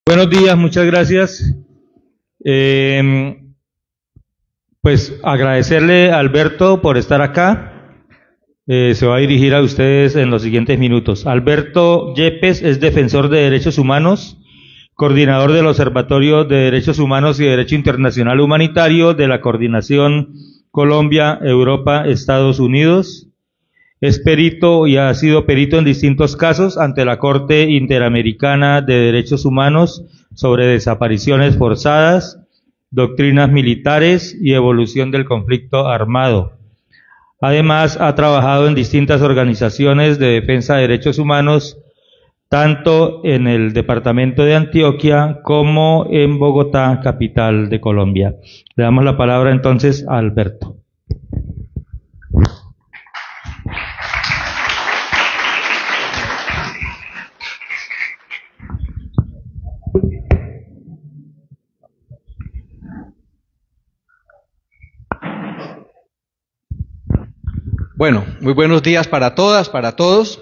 Buenos días, muchas gracias. Pues agradecerle a Alberto por estar acá. Se va a dirigir a ustedes en los siguientes minutos. Alberto Yepes es defensor de derechos humanos, coordinador del Observatorio de Derechos Humanos y Derecho Internacional Humanitario de la Coordinación Colombia, Europa, Estados Unidos. Es perito y ha sido perito en distintos casos ante la Corte Interamericana de Derechos Humanos sobre desapariciones forzadas, doctrinas militares y evolución del conflicto armado. Además, ha trabajado en distintas organizaciones de defensa de derechos humanos, tanto en el departamento de Antioquia como en Bogotá, capital de Colombia. Le damos la palabra entonces a Alberto. Bueno, muy buenos días para todas, para todos.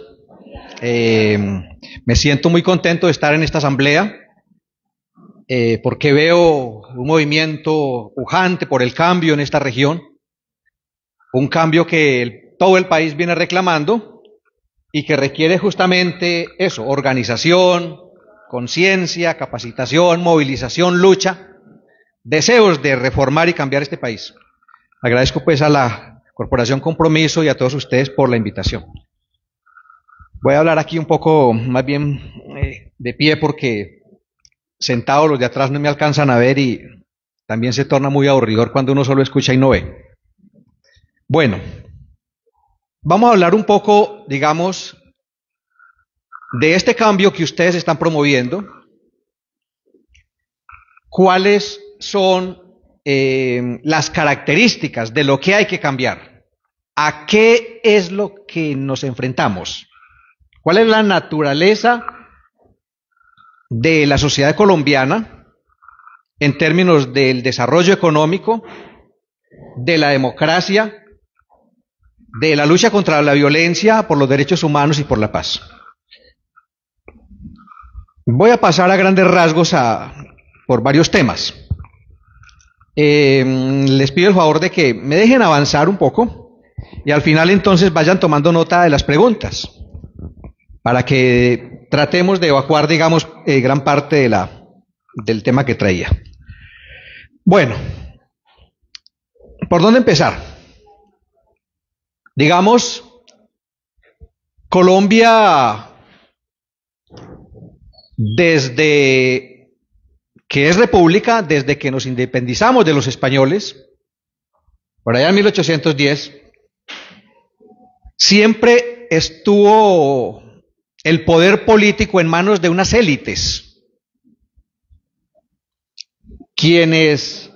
Me siento muy contento de estar en esta asamblea porque veo un movimiento pujante por el cambio en esta región, un cambio que todo el país viene reclamando y que requiere justamente eso: organización, conciencia, capacitación, movilización, lucha, deseos de reformar y cambiar este país. Agradezco pues a la Corporación Compromiso y a todos ustedes por la invitación. Voy a hablar aquí un poco más bien de pie porque sentado los de atrás no me alcanzan a ver y también se torna muy aburridor cuando uno solo escucha y no ve. Bueno, vamos a hablar un poco, digamos, de este cambio que ustedes están promoviendo. ¿Cuáles son las características de lo que hay que cambiar? ¿A qué es lo que nos enfrentamos? ¿Cuál es la naturaleza de la sociedad colombiana en términos del desarrollo económico, de la democracia, de la lucha contra la violencia, por los derechos humanos y por la paz? Voy a pasar a grandes rasgos por varios temas. Les pido el favor de que me dejen avanzar un poco y al final entonces vayan tomando nota de las preguntas para que tratemos de evacuar, digamos, gran parte del tema que traía. Bueno, ¿por dónde empezar? Digamos, Colombia, desde que es república, desde que nos independizamos de los españoles, por allá en 1810, siempre estuvo el poder político en manos de unas élites. Quienes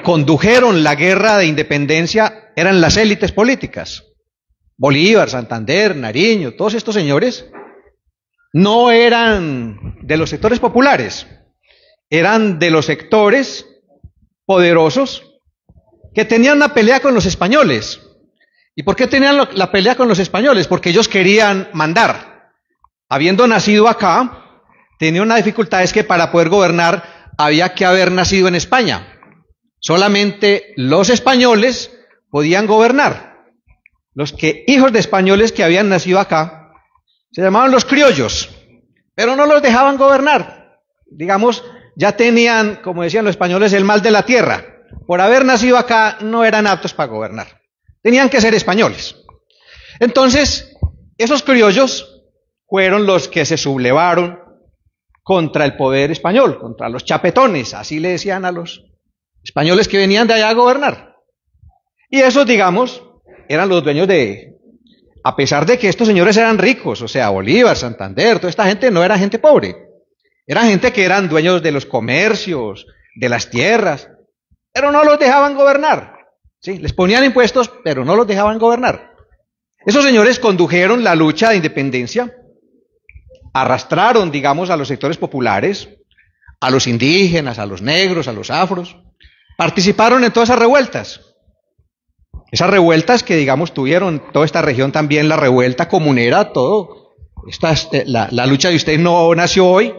condujeron la guerra de independencia eran las élites políticas. Bolívar, Santander, Nariño, todos estos señores no eran de los sectores populares, eran de los sectores poderosos que tenían una pelea con los españoles. ¿Y por qué tenían la pelea con los españoles? Porque ellos querían mandar. Habiendo nacido acá, tenían una dificultad, es que para poder gobernar había que haber nacido en España. Solamente los españoles podían gobernar. Los hijos de españoles que habían nacido acá se llamaban los criollos, pero no los dejaban gobernar. Digamos, ya tenían, como decían los españoles, el mal de la tierra. Por haber nacido acá no eran aptos para gobernar. Tenían que ser españoles. Entonces, esos criollos fueron los que se sublevaron contra el poder español, contra los chapetones, así le decían a los españoles que venían de allá a gobernar. Y esos, digamos, eran los dueños a pesar de que estos señores eran ricos, o sea, Bolívar, Santander, toda esta gente no era gente pobre. Era gente que eran dueños de los comercios, de las tierras, pero no los dejaban gobernar. Sí, les ponían impuestos, pero no los dejaban gobernar. Esos señores condujeron la lucha de independencia, arrastraron, digamos, a los sectores populares, a los indígenas, a los negros, a los afros, participaron en todas esas revueltas. Esas revueltas que, digamos, tuvieron toda esta región también, la revuelta comunera, todo. La lucha de ustedes no nació hoy,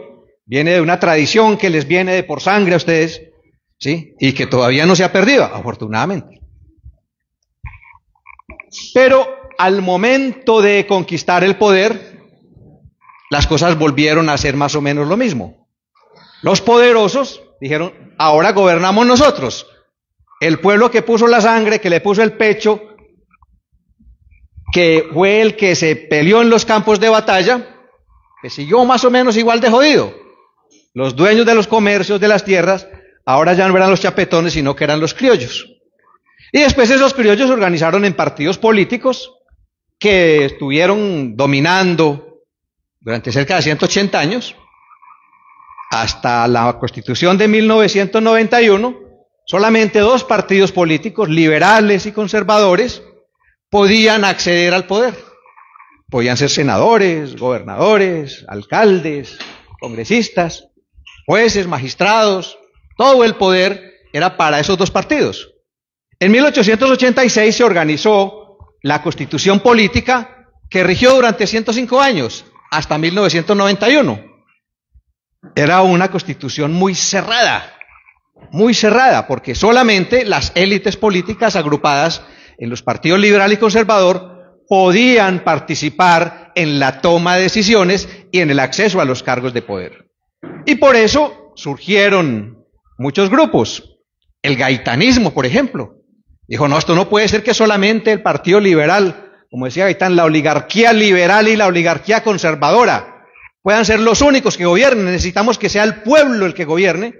viene de una tradición que les viene de por sangre a ustedes, ¿sí? Y que todavía no se ha perdido, afortunadamente. Pero al momento de conquistar el poder, las cosas volvieron a ser más o menos lo mismo. Los poderosos dijeron, ahora gobernamos nosotros. El pueblo que puso la sangre, que le puso el pecho, que fue el que se peleó en los campos de batalla, que siguió más o menos igual de jodido. Los dueños de los comercios, de las tierras, ahora ya no eran los chapetones, sino que eran los criollos. Y después esos criollos se organizaron en partidos políticos que estuvieron dominando durante cerca de 180 años, hasta la Constitución de 1991, solamente 2 partidos políticos, liberales y conservadores, podían acceder al poder. Podían ser senadores, gobernadores, alcaldes, congresistas, jueces, magistrados, todo el poder era para esos 2 partidos. En 1886 se organizó la Constitución Política que rigió durante 105 años, hasta 1991. Era una constitución muy cerrada, porque solamente las élites políticas agrupadas en los partidos liberal y conservador podían participar en la toma de decisiones y en el acceso a los cargos de poder. Y por eso surgieron muchos grupos. El gaitanismo, por ejemplo, dijo, no, esto no puede ser que solamente el partido liberal, como decía Gaitán, la oligarquía liberal y la oligarquía conservadora puedan ser los únicos que gobiernen, necesitamos que sea el pueblo el que gobierne.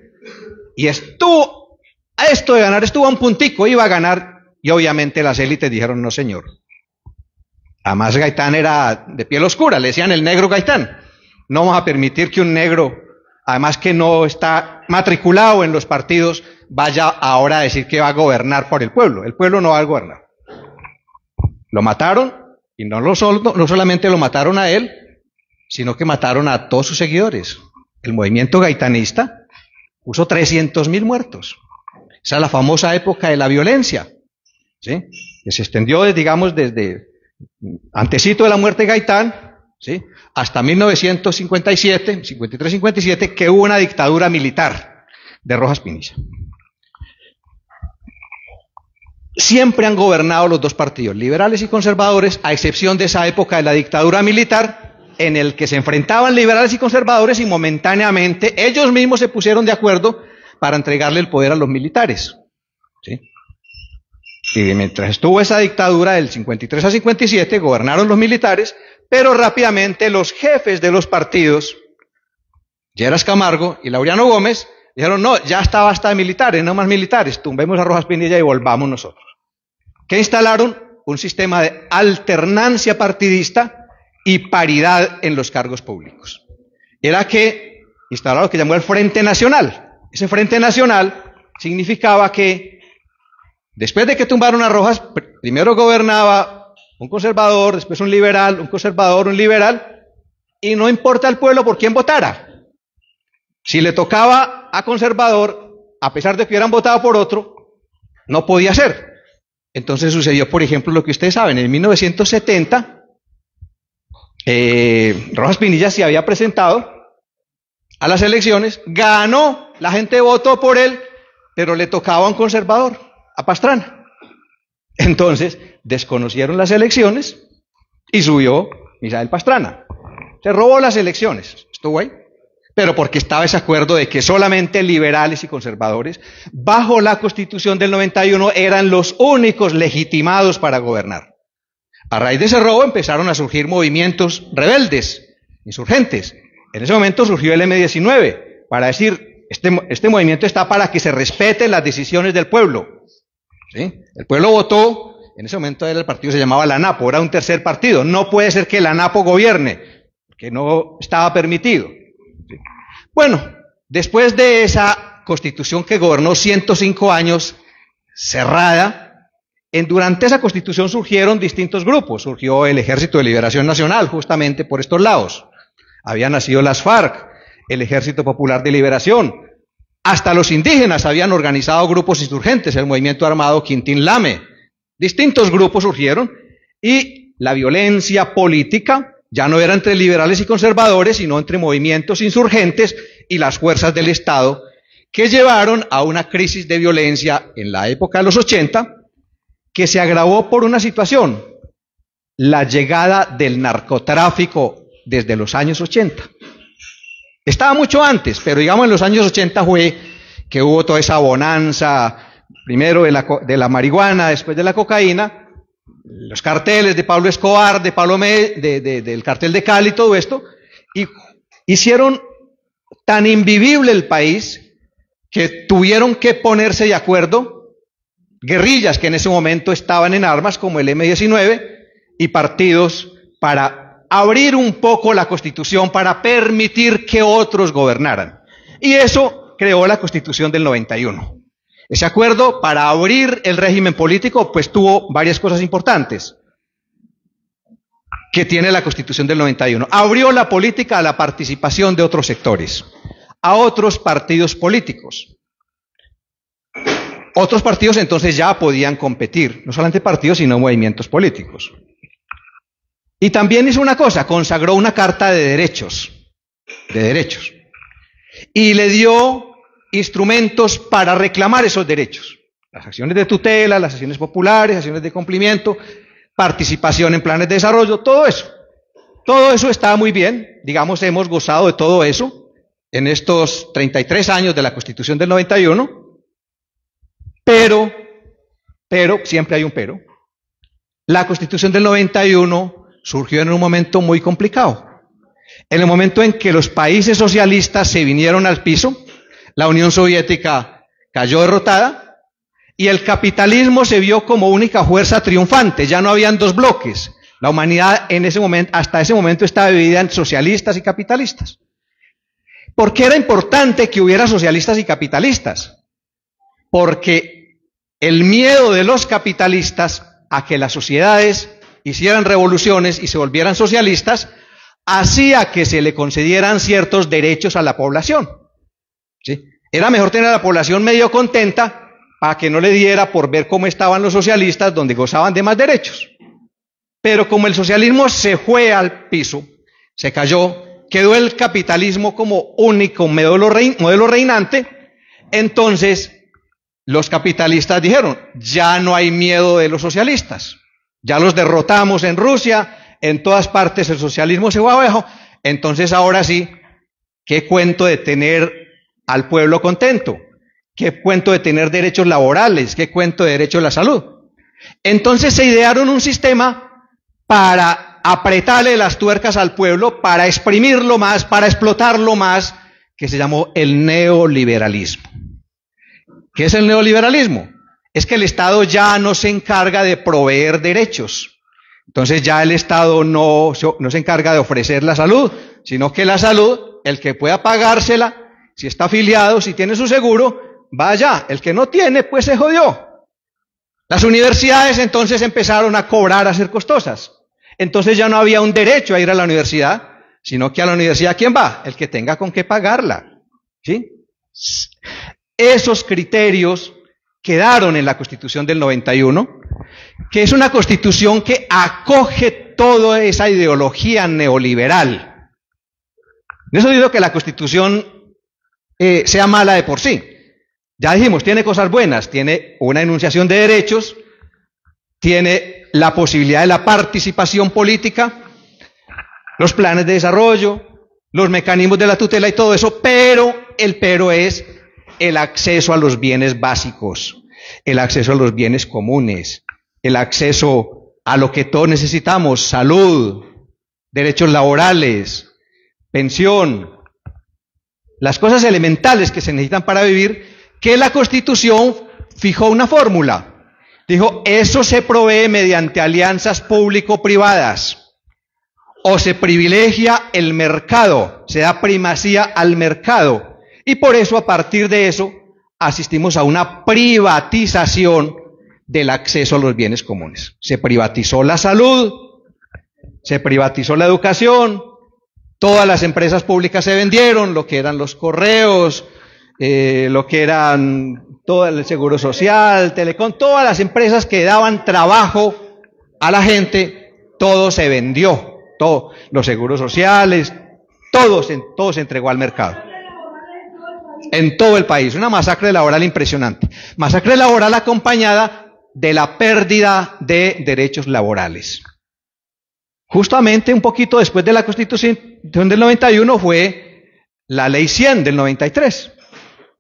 Y estuvo, a esto de ganar, estuvo a un puntico, iba a ganar, y obviamente las élites dijeron, no señor. Además Gaitán era de piel oscura, le decían el negro Gaitán. No vamos a permitir que un negro, además que no está matriculado en los partidos, vaya ahora a decir que va a gobernar por el pueblo. El pueblo no va a gobernar. Lo mataron, y no solamente lo mataron a él, sino que mataron a todos sus seguidores. El movimiento gaitanista puso 300.000 muertos. Esa es la famosa época de la violencia, ¿sí? Que se extendió, digamos, desde antecito de la muerte de Gaitán, ¿sí? Hasta 1957, 53-57, que hubo una dictadura militar de Rojas Pinilla. Siempre han gobernado los 2 partidos, liberales y conservadores, a excepción de esa época de la dictadura militar, en el que se enfrentaban liberales y conservadores y momentáneamente ellos mismos se pusieron de acuerdo para entregarle el poder a los militares, ¿sí? Y mientras estuvo esa dictadura del 53 a 57, gobernaron los militares, pero rápidamente los jefes de los partidos, Lleras Camargo y Laureano Gómez, dijeron, no, ya está basta de militares, no más militares, tumbemos a Rojas Pinilla y volvamos nosotros. ¿Qué instalaron? Un sistema de alternancia partidista y paridad en los cargos públicos. Era que instalaron lo que llamó el Frente Nacional. Ese Frente Nacional significaba que después de que tumbaron a Rojas, primero gobernaba un conservador, después un liberal, un conservador, un liberal, y no importa al pueblo por quién votara. Si le tocaba a conservador, a pesar de que hubieran votado por otro, no podía ser. Entonces sucedió, por ejemplo, lo que ustedes saben, en 1970, Rojas Pinilla se había presentado a las elecciones, ganó, la gente votó por él, pero le tocaba a un conservador, a Pastrana. Entonces desconocieron las elecciones y subió Misael Pastrana. Se robó las elecciones, estuvo ahí, pero porque estaba ese acuerdo de que solamente liberales y conservadores, bajo la Constitución del 91, eran los únicos legitimados para gobernar. A raíz de ese robo empezaron a surgir movimientos rebeldes, insurgentes. En ese momento surgió el M-19, para decir, este movimiento está para que se respeten las decisiones del pueblo, ¿sí? El pueblo votó, en ese momento el partido se llamaba la ANAPO, era un tercer partido. No puede ser que la ANAPO gobierne, porque no estaba permitido, ¿sí? Bueno, después de esa constitución que gobernó 105 años, cerrada, durante esa constitución surgieron distintos grupos. Surgió el Ejército de Liberación Nacional, justamente por estos lados. Habían nacido las FARC, el Ejército Popular de Liberación. Hasta los indígenas habían organizado grupos insurgentes, el movimiento armado Quintín Lame. Distintos grupos surgieron y la violencia política ya no era entre liberales y conservadores, sino entre movimientos insurgentes y las fuerzas del Estado, que llevaron a una crisis de violencia en la época de los 80, que se agravó por una situación: la llegada del narcotráfico desde los años 80. Estaba mucho antes, pero digamos en los años 80 fue que hubo toda esa bonanza, primero de la marihuana, después de la cocaína, los carteles de Pablo Escobar, del cartel de Cali, todo esto, y hicieron tan invivible el país que tuvieron que ponerse de acuerdo guerrillas que en ese momento estaban en armas, como el M-19, y partidos para abrir un poco la Constitución, para permitir que otros gobernaran. Y eso creó la Constitución del 91. Ese acuerdo para abrir el régimen político, pues tuvo varias cosas importantes que tiene la Constitución del 91. Abrió la política a la participación de otros sectores, a otros partidos políticos. Otros partidos entonces ya podían competir, no solamente partidos, sino movimientos políticos. Y también hizo una cosa: consagró una carta de derechos, y le dio instrumentos para reclamar esos derechos: las acciones de tutela, las acciones populares, acciones de cumplimiento, participación en planes de desarrollo, todo eso. Todo eso está muy bien, digamos, hemos gozado de todo eso en estos 33 años de la Constitución del 91, pero, siempre hay un pero. La Constitución del 91 surgió en un momento muy complicado. En el momento en que los países socialistas se vinieron al piso, la Unión Soviética cayó derrotada y el capitalismo se vio como única fuerza triunfante. Ya no habían dos bloques. La humanidad en ese momento, hasta ese momento, estaba dividida en socialistas y capitalistas. ¿Por qué era importante que hubiera socialistas y capitalistas? Porque el miedo de los capitalistas a que las sociedades hicieran revoluciones y se volvieran socialistas hacía que se le concedieran ciertos derechos a la población. ¿Sí? Era mejor tener a la población medio contenta para que no le diera por ver cómo estaban los socialistas, donde gozaban de más derechos. Pero como el socialismo se fue al piso, se cayó, quedó el capitalismo como único modelo reinante, entonces los capitalistas dijeron: ya no hay miedo de los socialistas, ya los derrotamos en Rusia, en todas partes el socialismo se fue abajo, entonces ahora sí, ¿qué cuento de tener al pueblo contento? ¿Qué cuento de tener derechos laborales? ¿Qué cuento de derecho a la salud? Entonces se idearon un sistema para apretarle las tuercas al pueblo, para exprimirlo más, para explotarlo más, que se llamó el neoliberalismo. ¿Qué es el neoliberalismo? Es que el Estado ya no se encarga de proveer derechos. Entonces ya el Estado no se encarga de ofrecer la salud, sino que la salud, el que pueda pagársela, si está afiliado, si tiene su seguro, vaya. El que no tiene, pues se jodió. Las universidades entonces empezaron a cobrar, a ser costosas. Entonces ya no había un derecho a ir a la universidad, sino que a la universidad, ¿quién va? El que tenga con qué pagarla. ¿Sí? Esos criterios quedaron en la Constitución del 91, que es una Constitución que acoge toda esa ideología neoliberal. No eso digo que la Constitución sea mala de por sí. Ya dijimos, tiene cosas buenas, tiene una enunciación de derechos, tiene la posibilidad de la participación política, los planes de desarrollo, los mecanismos de la tutela y todo eso, pero el pero es el acceso a los bienes básicos, el acceso a los bienes comunes, el acceso a lo que todos necesitamos: salud, derechos laborales, pensión, las cosas elementales que se necesitan para vivir, que la Constitución fijó una fórmula. Dijo: eso se provee mediante alianzas público-privadas, o se privilegia el mercado, se da primacía al mercado. Y por eso, a partir de eso, asistimos a una privatización del acceso a los bienes comunes. Se privatizó la salud, se privatizó la educación, todas las empresas públicas se vendieron, lo que eran los correos, lo que eran todo el seguro social, Telecom, todas las empresas que daban trabajo a la gente, todo se vendió, todo, los seguros sociales, todo se entregó al mercado. En todo el país, una masacre laboral impresionante. Masacre laboral acompañada de la pérdida de derechos laborales. Justamente un poquito después de la Constitución del 91 fue la Ley 100 del 93.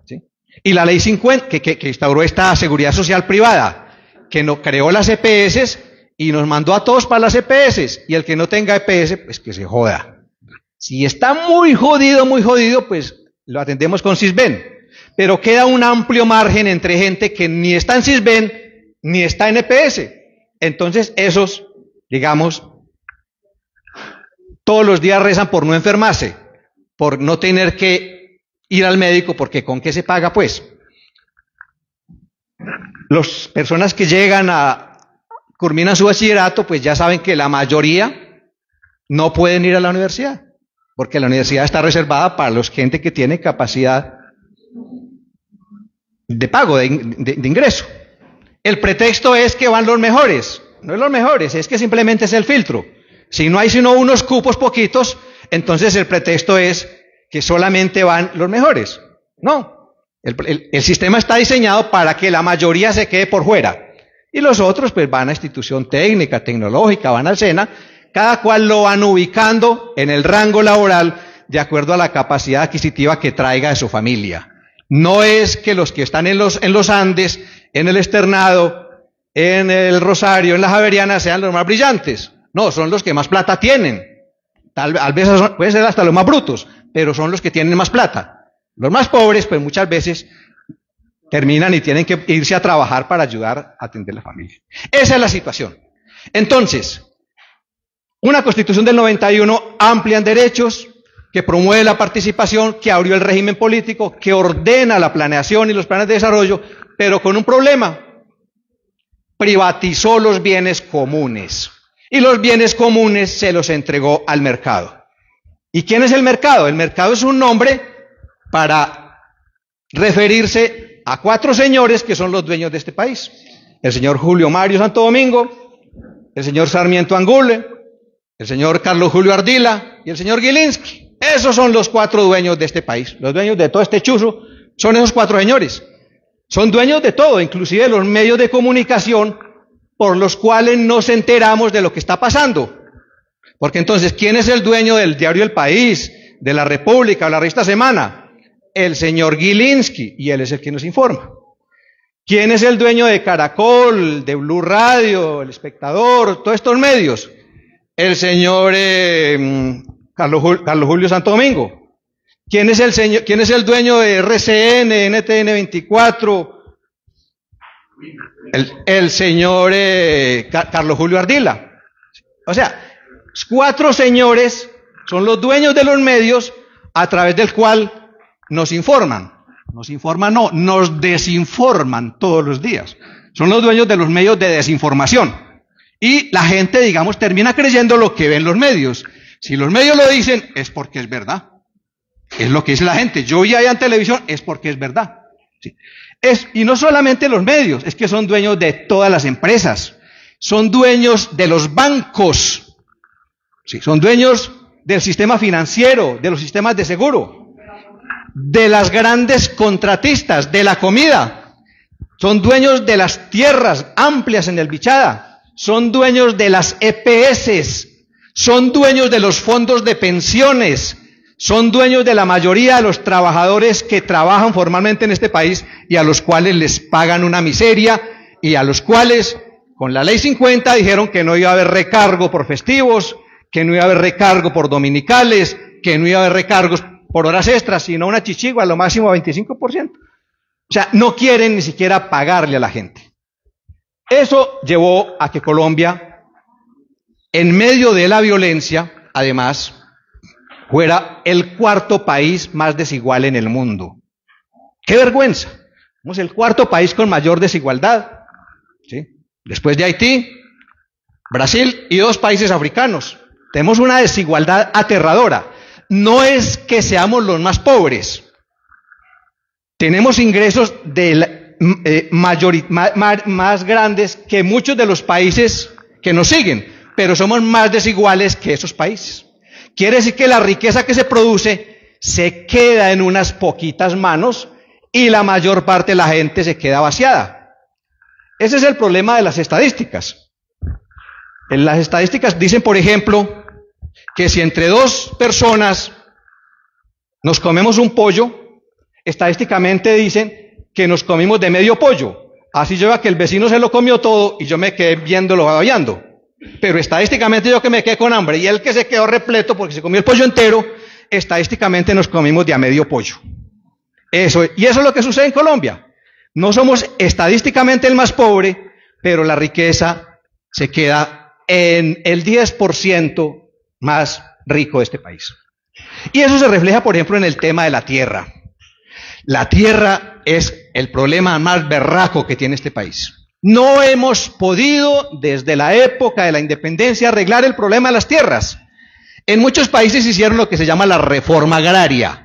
¿Sí? Y la Ley 50, que instauró esta seguridad social privada, que no creó las EPS y nos mandó a todos para las EPS. Y el que no tenga EPS, pues que se joda. Si está muy jodido, pues lo atendemos con Sisbén. Pero queda un amplio margen entre gente que ni está en Sisbén ni está en EPS. Entonces esos, digamos, todos los días rezan por no enfermarse, por no tener que ir al médico, porque ¿con qué se paga pues? Las personas que culminan su bachillerato, pues ya saben que la mayoría no pueden ir a la universidad, porque la universidad está reservada para la gente que tiene capacidad de pago, de ingreso. El pretexto es que van los mejores. No es los mejores, es que simplemente es el filtro. Si no hay sino unos cupos poquitos, entonces el pretexto es que solamente van los mejores. No, el sistema está diseñado para que la mayoría se quede por fuera. Y los otros pues van a institución técnica, tecnológica, van al SENA, cada cual lo van ubicando en el rango laboral de acuerdo a la capacidad adquisitiva que traiga de su familia. No es que los que están en los Andes, en el Externado, en el Rosario, en la Javeriana sean los más brillantes. No, son los que más plata tienen. Tal vez pueden ser hasta los más brutos, pero son los que tienen más plata. Los más pobres, pues muchas veces terminan y tienen que irse a trabajar para ayudar a atender la familia. Esa es la situación. Entonces, una Constitución del 91 amplia en derechos, que promueve la participación, que abrió el régimen político, que ordena la planeación y los planes de desarrollo, pero con un problema. Privatizó los bienes comunes. Y los bienes comunes se los entregó al mercado. ¿Y quién es el mercado? El mercado es un nombre para referirse a 4 señores que son los dueños de este país. El señor Julio Mario Santo Domingo, el señor Sarmiento Angule, el señor Carlos Julio Ardila y el señor Gilinski. Esos son los 4 dueños de este país. Los dueños de todo este chuzo son esos 4 señores. Son dueños de todo, inclusive de los medios de comunicación por los cuales nos enteramos de lo que está pasando. Porque entonces, ¿quién es el dueño del diario El País, de La República o la revista Semana? El señor Gilinski, y él es el que nos informa. ¿Quién es el dueño de Caracol, de Blue Radio, El Espectador, todos estos medios? El señor Carlos Julio Santo Domingo. ¿Quién es el dueño de RCN, NTN 24? El señor Carlos Julio Ardila. O sea, 4 señores son los dueños de los medios a través del cual nos informan. Nos desinforman todos los días. Son los dueños de los medios de desinformación. Y la gente, digamos, termina creyendo lo que ven los medios. Si los medios lo dicen, es porque es verdad. Es lo que dice la gente. Yo vi allá en televisión, es porque es verdad. ¿Sí? Y no solamente los medios, es que son dueños de todas las empresas. Son dueños de los bancos. ¿Sí? Son dueños del sistema financiero, de los sistemas de seguro, de las grandes contratistas, de la comida. Son dueños de las tierras amplias en el Bichada. Son dueños de las EPS. Son dueños de los fondos de pensiones. Son dueños de la mayoría de los trabajadores que trabajan formalmente en este país y a los cuales les pagan una miseria y a los cuales, con la Ley 50, dijeron que no iba a haber recargo por festivos, que no iba a haber recargo por dominicales, que no iba a haber recargos por horas extras, sino una chichigua, a lo máximo 25%. O sea, no quieren ni siquiera pagarle a la gente. Eso llevó a que Colombia, en medio de la violencia, además, fuera el 4º país más desigual en el mundo. ¡Qué vergüenza! Somos el 4º país con mayor desigualdad, ¿sí? Después de Haití, Brasil y 2 países africanos. Tenemos una desigualdad aterradora. No es que seamos los más pobres. Tenemos ingresos más grandes que muchos de los países que nos siguen, pero somos más desiguales que esos países. Quiere decir que la riqueza que se produce se queda en unas poquitas manos y la mayor parte de la gente se queda vaciada. Ese es el problema de las estadísticas. En las estadísticas dicen, por ejemplo, que si entre dos personas nos comemos un pollo, estadísticamente dicen que nos comimos de medio pollo. Así yo veo que el vecino se lo comió todo y yo me quedé viéndolo babeando. Pero estadísticamente yo que me quedé con hambre y él que se quedó repleto porque se comió el pollo entero, estadísticamente nos comimos de a medio pollo. Y eso es lo que sucede en Colombia. No somos estadísticamente el más pobre, pero la riqueza se queda en el 10% más rico de este país. Y eso se refleja, por ejemplo, en el tema de la tierra. La tierra es el problema más berraco que tiene este país. No hemos podido, desde la época de la independencia, arreglar el problema de las tierras. En muchos países hicieron lo que se llama la reforma agraria.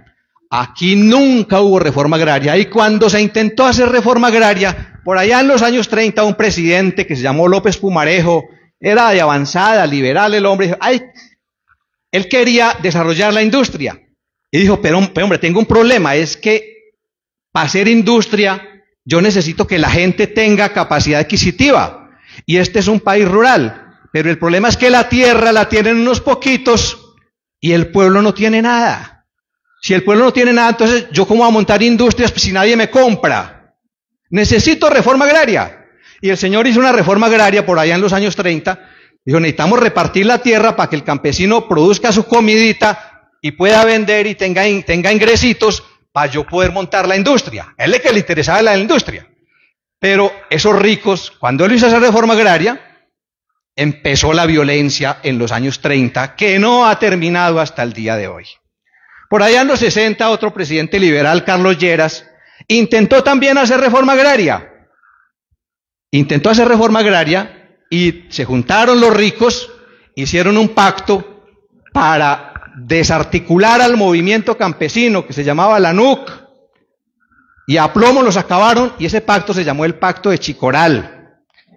Aquí nunca hubo reforma agraria. Y cuando se intentó hacer reforma agraria, por allá en los años 30, un presidente que se llamó López Pumarejo, era de avanzada, liberal el hombre, dijo, él quería desarrollar la industria. Y dijo, pero hombre, tengo un problema, es que para hacer industria yo necesito que la gente tenga capacidad adquisitiva. Y este es un país rural. Pero el problema es que la tierra la tienen unos poquitos y el pueblo no tiene nada. Si el pueblo no tiene nada, entonces yo cómo voy a montar industrias si nadie me compra. Necesito reforma agraria. Y el señor hizo una reforma agraria por allá en los años 30. Dijo, necesitamos repartir la tierra para que el campesino produzca su comidita y pueda vender y tenga ingresitos para yo poder montar la industria. A él es que le interesaba la industria. Pero esos ricos, cuando él hizo esa reforma agraria, empezó la violencia en los años 30, que no ha terminado hasta el día de hoy. Por allá en los 60, otro presidente liberal, Carlos Lleras, intentó también hacer reforma agraria. Intentó hacer reforma agraria y se juntaron los ricos, hicieron un pacto para desarticular al movimiento campesino que se llamaba la NUC, y a plomo los acabaron, y ese pacto se llamó el Pacto de Chicoral.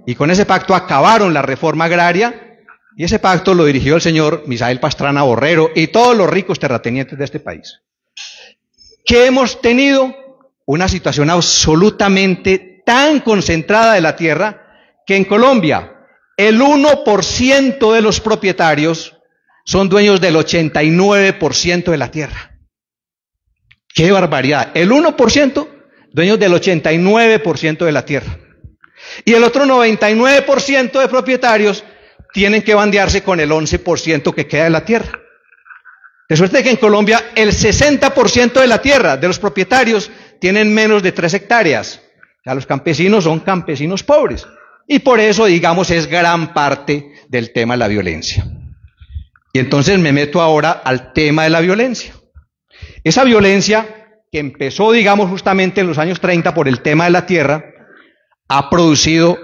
Y con ese pacto acabaron la reforma agraria, y ese pacto lo dirigió el señor Misael Pastrana Borrero y todos los ricos terratenientes de este país. ¿Qué hemos tenido? Una situación absolutamente tan concentrada de la tierra que en Colombia el 1% de los propietarios son dueños del 89% de la tierra. ¡Qué barbaridad! El 1% dueños del 89% de la tierra. Y el otro 99% de propietarios tienen que bandearse con el 11% que queda de la tierra. De suerte que en Colombia el 60% de la tierra de los propietarios tienen menos de 3 hectáreas. O sea, los campesinos son campesinos pobres. Y por eso, digamos, es gran parte del tema de la violencia. Y entonces me meto ahora al tema de la violencia. Esa violencia que empezó, digamos, justamente en los años 30 por el tema de la tierra, ha producido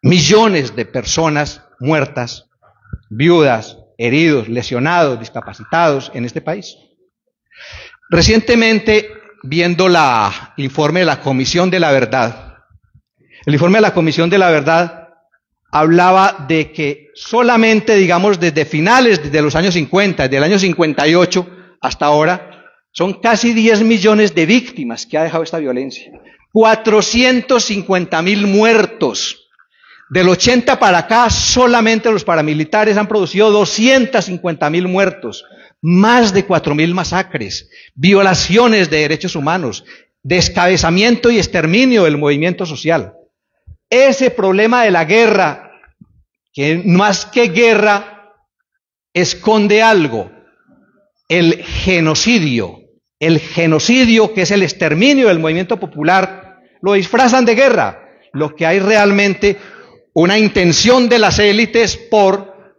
millones de personas muertas, viudas, heridos, lesionados, discapacitados en este país. Recientemente, viendo el informe de la Comisión de la Verdad, el informe de la Comisión de la Verdad hablaba de que solamente, digamos, desde finales de los años 50, desde el año 58 hasta ahora, son casi 10 millones de víctimas que ha dejado esta violencia. 450.000 muertos. Del 80 para acá, solamente los paramilitares han producido 250.000 muertos, más de 4.000 masacres, violaciones de derechos humanos, descabezamiento y exterminio del movimiento social. Ese problema de la guerra, que más que guerra, esconde algo, el genocidio que es el exterminio del movimiento popular, lo disfrazan de guerra. Lo que hay realmente una intención de las élites por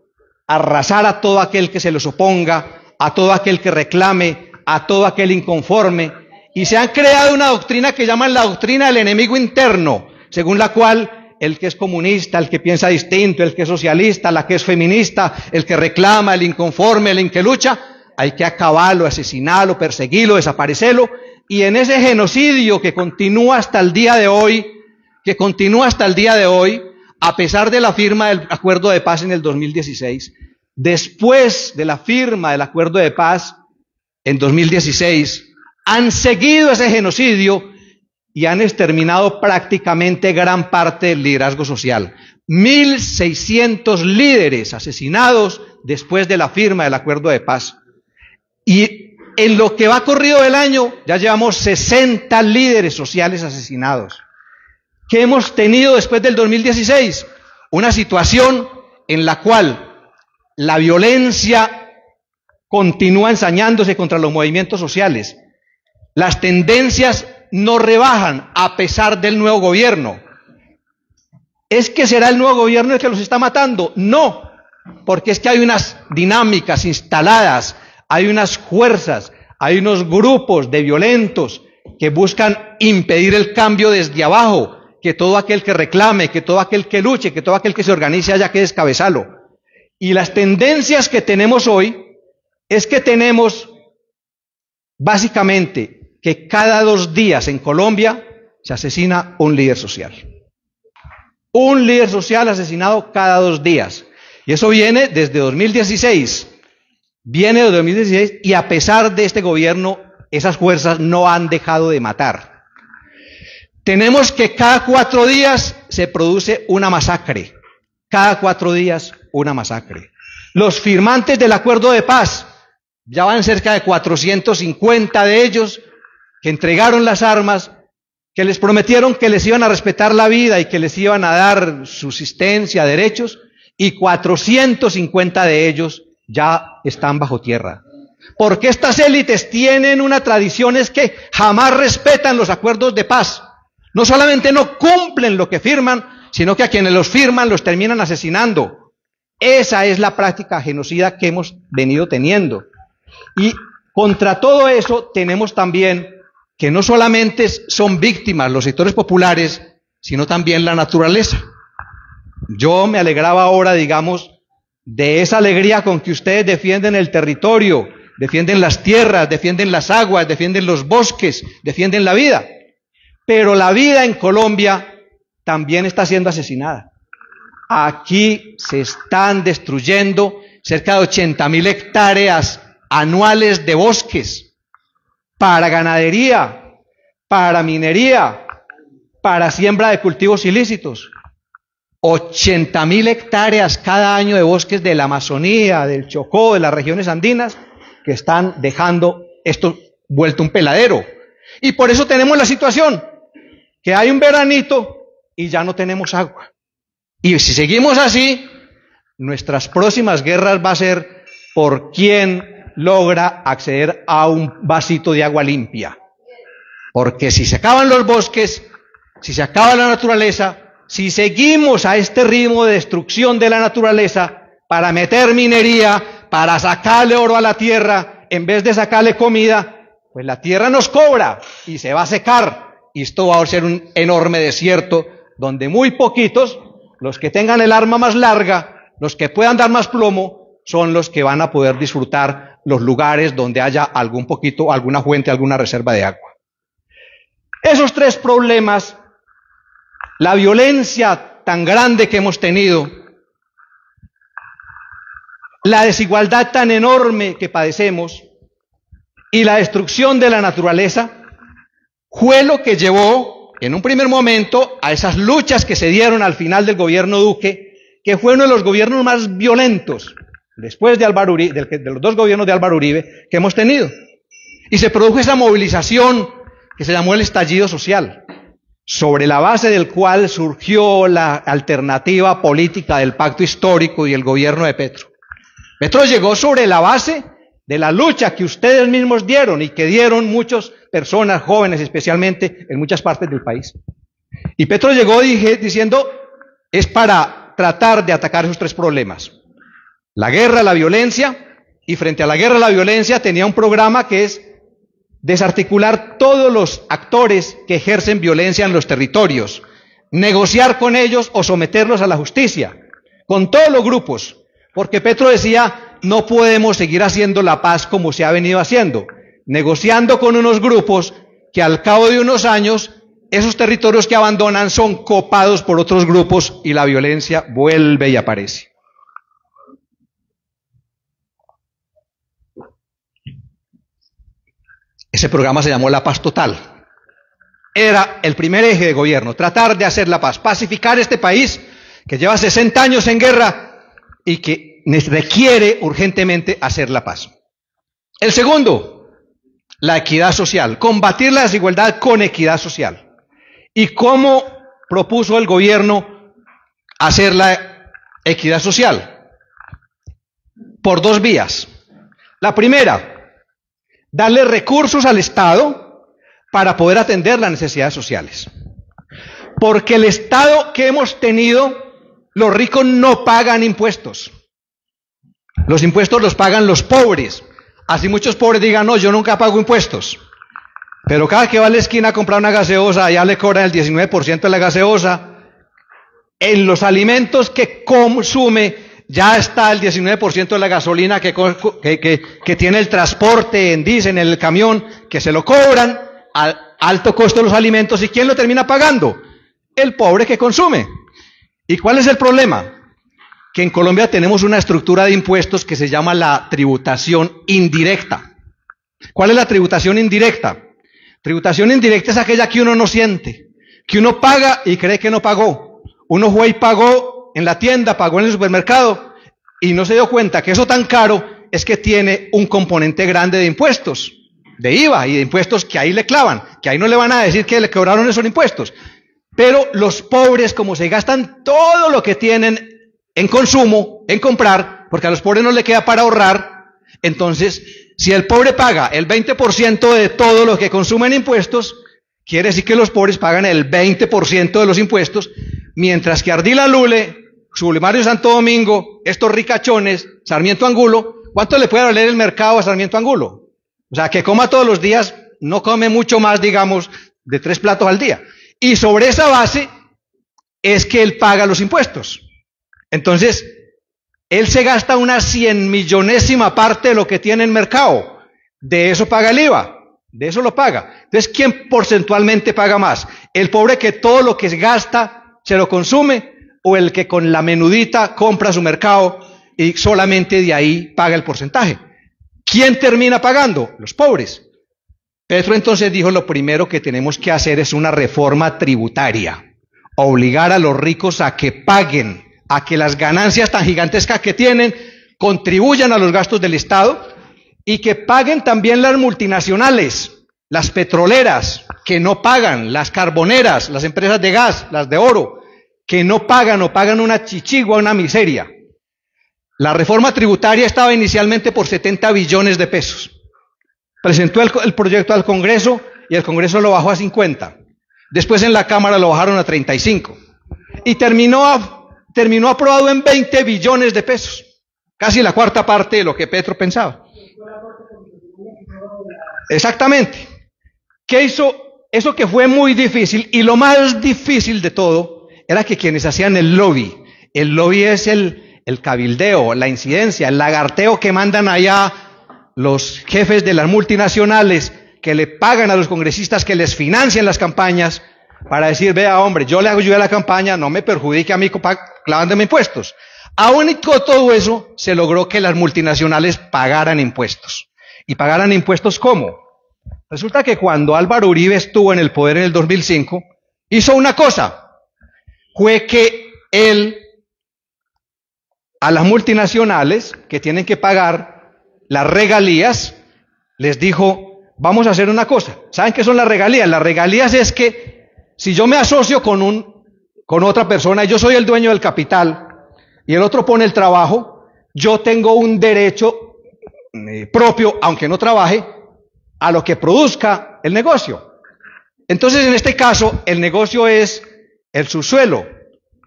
arrasar a todo aquel que se les oponga, a todo aquel que reclame, a todo aquel inconforme. Y se han creado una doctrina que llaman la doctrina del enemigo interno, según la cual el que es comunista, el que piensa distinto, el que es socialista, la que es feminista, el que reclama, el inconforme, el que lucha, hay que acabarlo, asesinarlo, perseguirlo, desaparecerlo. Y en ese genocidio que continúa hasta el día de hoy, a pesar de la firma del acuerdo de paz en el 2016, después de la firma del acuerdo de paz, en 2016, han seguido ese genocidio y han exterminado prácticamente gran parte del liderazgo social. 1.600 líderes asesinados después de la firma del acuerdo de paz. Y en lo que va corrido del año, ya llevamos 60 líderes sociales asesinados. ¿Qué hemos tenido después del 2016? Una situación en la cual la violencia continúa ensañándose contra los movimientos sociales. Las tendencias no rebajan a pesar del nuevo gobierno. ¿Es que será el nuevo gobierno el que los está matando? No, porque es que hay unas dinámicas instaladas, hay unas fuerzas, hay unos grupos de violentos que buscan impedir el cambio desde abajo, que todo aquel que reclame, que todo aquel que luche, que todo aquel que se organice haya que descabezarlo. Y las tendencias que tenemos hoy es que tenemos básicamente que cada 2 días en Colombia se asesina un líder social. Un líder social asesinado cada 2 días. Y eso viene desde 2016. Viene de 2016 y a pesar de este gobierno, esas fuerzas no han dejado de matar. Tenemos que cada 4 días se produce una masacre. Cada 4 días una masacre. Los firmantes del acuerdo de paz, ya van cerca de 450 de ellos que entregaron las armas, que les prometieron que les iban a respetar la vida y que les iban a dar subsistencia, derechos, y 450 de ellos ya están bajo tierra. Porque estas élites tienen una tradición, es que jamás respetan los acuerdos de paz. No solamente no cumplen lo que firman, sino que a quienes los firman los terminan asesinando. Esa es la práctica genocida que hemos venido teniendo. Y contra todo eso tenemos también que no solamente son víctimas los sectores populares, sino también la naturaleza. Yo me alegraba ahora, digamos, de esa alegría con que ustedes defienden el territorio, defienden las tierras, defienden las aguas, defienden los bosques, defienden la vida. Pero la vida en Colombia también está siendo asesinada. Aquí se están destruyendo cerca de 80.000 hectáreas anuales de bosques para ganadería, para minería, para siembra de cultivos ilícitos. 80.000 hectáreas cada año de bosques de la Amazonía, del Chocó, de las regiones andinas, que están dejando esto vuelto un peladero. Y por eso tenemos la situación que hay un veranito y ya no tenemos agua. Y si seguimos así, nuestras próximas guerras va a ser por quién logra acceder a un vasito de agua limpia. Porque si se acaban los bosques, si se acaba la naturaleza, si seguimos a este ritmo de destrucción de la naturaleza para meter minería, para sacarle oro a la tierra, en vez de sacarle comida, pues la tierra nos cobra y se va a secar. Y esto va a ser un enorme desierto donde muy poquitos, los que tengan el arma más larga, los que puedan dar más plomo, son los que van a poder disfrutar los lugares donde haya algún poquito, alguna fuente, alguna reserva de agua. Esos 3 problemas, la violencia tan grande que hemos tenido, la desigualdad tan enorme que padecemos y la destrucción de la naturaleza, fue lo que llevó en un primer momento a esas luchas que se dieron al final del gobierno Duque, que fue uno de los gobiernos más violentos después de Álvaro Uribe, de los 2 gobiernos de Álvaro Uribe que hemos tenido. Y se produjo esa movilización que se llamó el estallido social, sobre la base del cual surgió la alternativa política del pacto histórico y el gobierno de Petro. Petro llegó sobre la base de la lucha que ustedes mismos dieron y que dieron muchas personas jóvenes, especialmente en muchas partes del país. Y Petro llegó diciendo, es para tratar de atacar esos 3 problemas. La guerra, la violencia, y frente a la guerra, la violencia, tenía un programa que es desarticular todos los actores que ejercen violencia en los territorios, negociar con ellos o someterlos a la justicia, con todos los grupos, porque Petro decía, no podemos seguir haciendo la paz como se ha venido haciendo, negociando con unos grupos que al cabo de unos años, esos territorios que abandonan son copados por otros grupos y la violencia vuelve y aparece. Ese programa se llamó La Paz Total. Era el primer eje de gobierno, tratar de hacer la paz, pacificar este país que lleva 60 años en guerra y que requiere urgentemente hacer la paz. El segundo, la equidad social, combatir la desigualdad con equidad social. ¿Y cómo propuso el gobierno hacer la equidad social? Por dos vías. La primera, darle recursos al Estado para poder atender las necesidades sociales. Porque el Estado que hemos tenido, los ricos no pagan impuestos. Los impuestos los pagan los pobres. Así muchos pobres digan, no, yo nunca pago impuestos. Pero cada que va a la esquina a comprar una gaseosa, allá le cobran el 19% de la gaseosa. En los alimentos que consume, ya está el 19% de la gasolina que tiene el transporte en diésel, en el camión, que se lo cobran al alto costo de los alimentos. ¿Y quién lo termina pagando? El pobre que consume. ¿Y cuál es el problema? Que en Colombia tenemos una estructura de impuestos que se llama la tributación indirecta. ¿Cuál es la tributación indirecta? Tributación indirecta es aquella que uno no siente, que uno paga y cree que no pagó. Uno fue y pagó en la tienda, pagó en el supermercado y no se dio cuenta que eso tan caro es que tiene un componente grande de impuestos, de IVA y de impuestos que ahí le clavan, que ahí no le van a decir que le cobraron esos impuestos. Pero los pobres, como se gastan todo lo que tienen en consumo, en comprar, porque a los pobres no le queda para ahorrar, entonces, si el pobre paga el 20% de todo lo que consume en impuestos, quiere decir que los pobres pagan el 20% de los impuestos, mientras que Ardila Lule, Sublimario Santo Domingo, estos ricachones, Sarmiento Angulo, ¿cuánto le puede valer el mercado a Sarmiento Angulo? O sea, que coma todos los días, no come mucho más, digamos, de 3 platos al día. Y sobre esa base es que él paga los impuestos. Entonces, él se gasta una 100 millonésima parte de lo que tiene en mercado. De eso paga el IVA, de eso lo paga. Entonces, ¿quién porcentualmente paga más? ¿El pobre que todo lo que gasta se lo consume? ¿O el que con la menudita compra su mercado y solamente de ahí paga el porcentaje? ¿Quién termina pagando? Los pobres. Petro entonces dijo, lo primero que tenemos que hacer es una reforma tributaria. Obligar a los ricos a que paguen, a que las ganancias tan gigantescas que tienen contribuyan a los gastos del Estado y que paguen también las multinacionales, las petroleras que no pagan, las carboneras, las empresas de gas, las de oro, que no pagan o pagan una chichigua, una miseria. La reforma tributaria estaba inicialmente por 70 billones de pesos. Presentó el proyecto al Congreso y el Congreso lo bajó a 50. Después en la Cámara lo bajaron a 35. Y terminó aprobado en 20 billones de pesos. Casi la cuarta parte de lo que Petro pensaba. Exactamente. ¿Qué hizo? Eso que fue muy difícil, y lo más difícil de todo era que quienes hacían el lobby es el cabildeo, la incidencia, el lagarteo que mandan allá los jefes de las multinacionales, que le pagan a los congresistas, que les financian las campañas, para decir, vea hombre, yo le ayudé a la campaña, no me perjudique a mí clavándome impuestos. Aún y con todo eso, se logró que las multinacionales pagaran impuestos. ¿Y pagaran impuestos cómo? Resulta que cuando Álvaro Uribe estuvo en el poder en el 2005, hizo una cosa, fue que él, a las multinacionales que tienen que pagar las regalías, les dijo, vamos a hacer una cosa. ¿Saben qué son las regalías? Las regalías es que si yo me asocio con otra persona y yo soy el dueño del capital y el otro pone el trabajo, yo tengo un derecho propio, aunque no trabaje, a lo que produzca el negocio. Entonces, en este caso, el negocio es el subsuelo,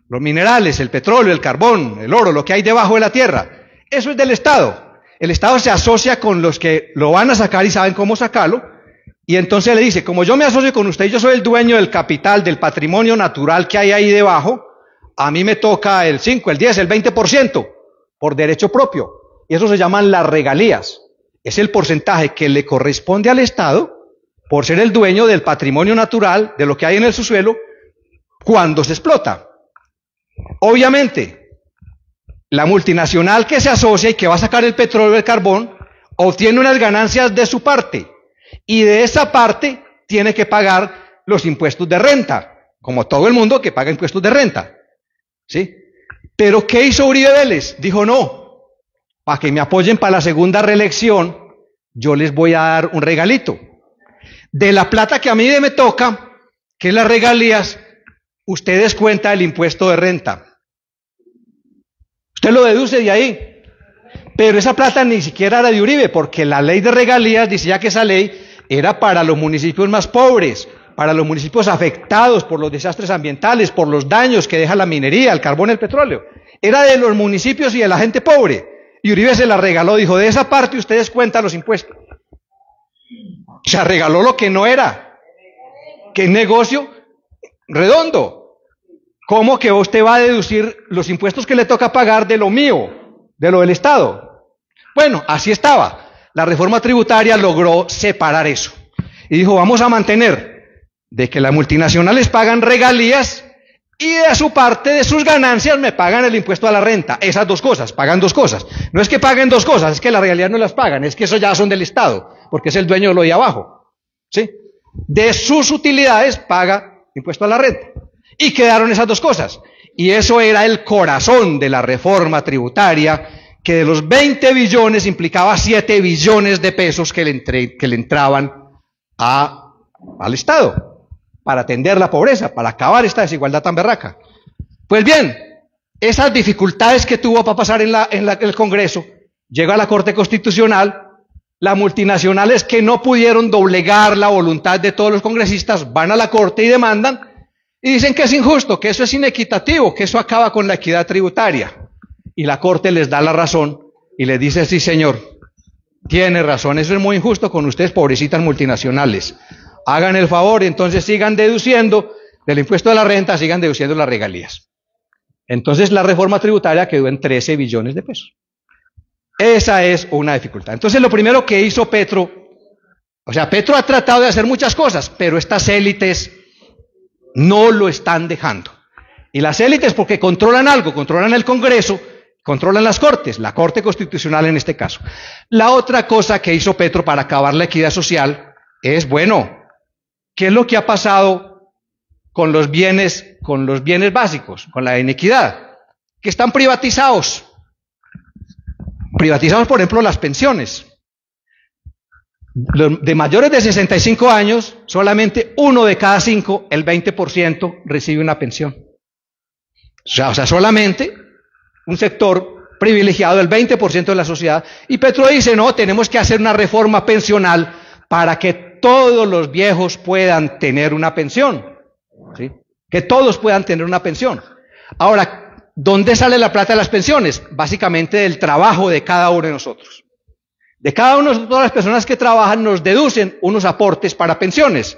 los minerales, el petróleo, el carbón, el oro, lo que hay debajo de la tierra. Eso es del Estado. El Estado se asocia con los que lo van a sacar y saben cómo sacarlo, y entonces le dice, como yo me asocio con usted, yo soy el dueño del capital, del patrimonio natural que hay ahí debajo, a mí me toca el 5, el 10, el 20% por derecho propio, y eso se llaman las regalías. Es el porcentaje que le corresponde al Estado por ser el dueño del patrimonio natural, de lo que hay en el subsuelo, cuando se explota. Obviamente, la multinacional que se asocia y que va a sacar el petróleo y el carbón, obtiene unas ganancias de su parte. Y de esa parte tiene que pagar los impuestos de renta, como todo el mundo que paga impuestos de renta. ¿Sí? Pero ¿qué hizo Uribe Vélez? Dijo, no, para que me apoyen para la segunda reelección, yo les voy a dar un regalito. De la plata que a mí me toca, que es las regalías, usted descuenta el impuesto de renta. Usted lo deduce de ahí. Pero esa plata ni siquiera era de Uribe, porque la ley de regalías decía que esa ley era para los municipios más pobres, para los municipios afectados por los desastres ambientales, por los daños que deja la minería, el carbón, el petróleo. Era de los municipios y de la gente pobre. Y Uribe se la regaló, dijo, de esa parte ustedes cuentan los impuestos. Se regaló lo que no era. ¿Qué negocio redondo? ¿Cómo que usted va a deducir los impuestos que le toca pagar de lo mío, de lo del Estado? Bueno, así estaba. La reforma tributaria logró separar eso. Y dijo, vamos a mantener de que las multinacionales pagan regalías y de su parte, de sus ganancias, me pagan el impuesto a la renta. Esas dos cosas, pagan dos cosas. No es que paguen dos cosas, es que las regalías no las pagan, es que eso ya son del Estado, porque es el dueño de lo de abajo. ¿Sí? De sus utilidades paga impuesto a la renta. Y quedaron esas dos cosas. Y eso era el corazón de la reforma tributaria, que de los 20 billones implicaba 7 billones de pesos que le entraban al Estado, para atender la pobreza, para acabar esta desigualdad tan berraca. Pues bien, esas dificultades que tuvo para pasar en el Congreso, llega a la Corte Constitucional, las multinacionales que no pudieron doblegar la voluntad de todos los congresistas, van a la Corte y demandan, y dicen que es injusto, que eso es inequitativo, que eso acaba con la equidad tributaria. Y la Corte les da la razón, y les dice, sí señor, tiene razón, eso es muy injusto con ustedes, pobrecitas multinacionales. Hagan el favor y entonces sigan deduciendo del impuesto de la renta, sigan deduciendo las regalías. Entonces la reforma tributaria quedó en 13 billones de pesos. Esa es una dificultad. Entonces lo primero que hizo Petro, Petro ha tratado de hacer muchas cosas, pero estas élites no lo están dejando. Y las élites porque controlan algo, controlan el Congreso, controlan las Cortes, la Corte Constitucional en este caso. La otra cosa que hizo Petro para acabar la equidad social es, bueno, ¿qué es lo que ha pasado con los bienes básicos, con la inequidad? Que están privatizados. Privatizados, por ejemplo, las pensiones. De mayores de 65 años, solamente 1 de cada 5, el 20%, recibe una pensión. O sea, solamente un sector privilegiado, el 20% de la sociedad. Y Petro dice, no, tenemos que hacer una reforma pensional para que todos los viejos puedan tener una pensión. ¿Sí? Que todos puedan tener una pensión. Ahora, ¿dónde sale la plata de las pensiones? Básicamente del trabajo de cada uno de nosotros. De cada uno de todas las personas que trabajan nos deducen unos aportes para pensiones.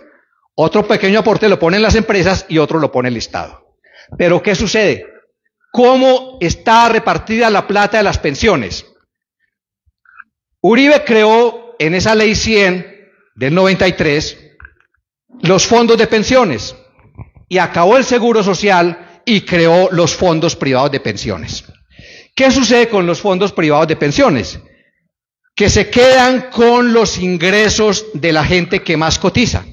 Otro pequeño aporte lo ponen las empresas y otro lo pone el Estado. Pero ¿qué sucede? ¿Cómo está repartida la plata de las pensiones? Uribe creó en esa ley 100 del 93 los fondos de pensiones y acabó el seguro social y creó los fondos privados de pensiones. ¿Qué sucede con los fondos privados de pensiones? Que se quedan con los ingresos de la gente que más cotiza.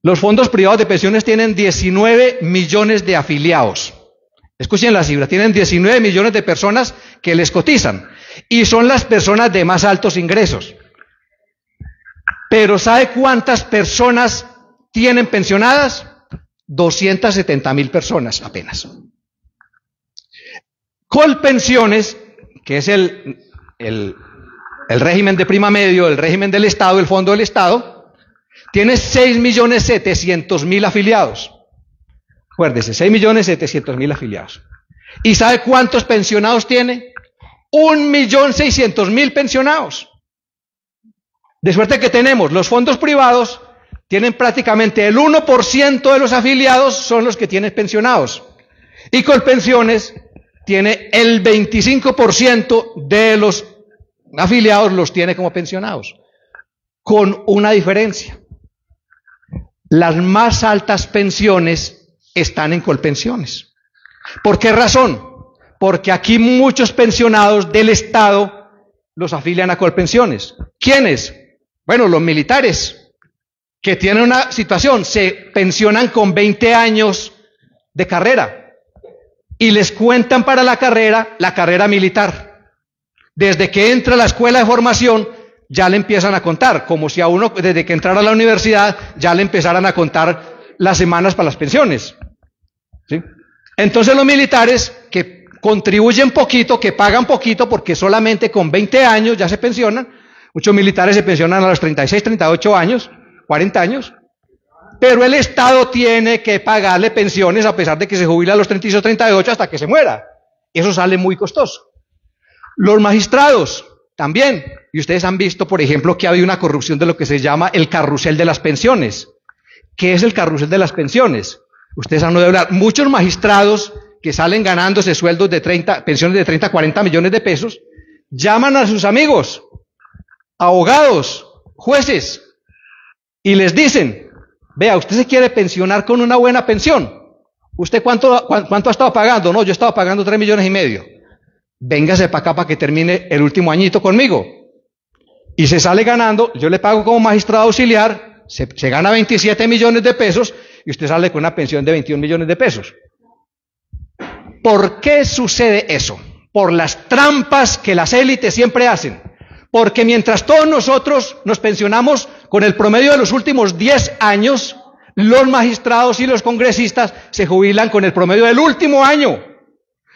Los fondos privados de pensiones tienen 19 millones de afiliados. Escuchen la cifra, tienen 19 millones de personas que les cotizan y son las personas de más altos ingresos. Pero ¿sabe cuántas personas tienen pensionadas? 270.000 personas apenas. Colpensiones, que es el régimen de prima medio, el régimen del Estado, el fondo del Estado, tiene 6.700.000 afiliados. Acuérdese, 6.700.000 afiliados. ¿Y sabe cuántos pensionados tiene? 1.600.000 pensionados. De suerte que tenemos, los fondos privados tienen prácticamente el 1% de los afiliados son los que tienen pensionados. Y Colpensiones tiene el 25% de los afiliados los tiene como pensionados. Con una diferencia. Las más altas pensiones están en Colpensiones. ¿Por qué razón? Porque aquí muchos pensionados del Estado los afilian a Colpensiones. ¿Quiénes? Bueno, los militares que tienen una situación, se pensionan con 20 años de carrera y les cuentan para la carrera militar. Desde que entra a la escuela de formación, ya le empiezan a contar, como si a uno, desde que entrara a la universidad, ya le empezaran a contar las semanas para las pensiones. ¿Sí? Entonces los militares que contribuyen poquito, que pagan poquito, porque solamente con 20 años ya se pensionan, muchos militares se pensionan a los 36, 38 años, 40 años, pero el Estado tiene que pagarle pensiones a pesar de que se jubila a los 36 o 38 hasta que se muera. Eso sale muy costoso. Los magistrados también, y ustedes han visto, por ejemplo, que ha habido una corrupción de lo que se llama el carrusel de las pensiones. ¿Qué es el carrusel de las pensiones? Ustedes han oído hablar, muchos magistrados que salen ganándose sueldos de pensiones de 30, 40 millones de pesos, llaman a sus amigos, abogados, jueces, y les dicen, vea, usted se quiere pensionar con una buena pensión. ¿Usted cuánto ha estado pagando? No, yo he estado pagando 3,5 millones. Véngase para acá para que termine el último añito conmigo. Y se sale ganando, yo le pago como magistrado auxiliar, se gana 27 millones de pesos y usted sale con una pensión de 21 millones de pesos. ¿Por qué sucede eso? Por las trampas que las élites siempre hacen. Porque mientras todos nosotros nos pensionamos con el promedio de los últimos 10 años, los magistrados y los congresistas se jubilan con el promedio del último año.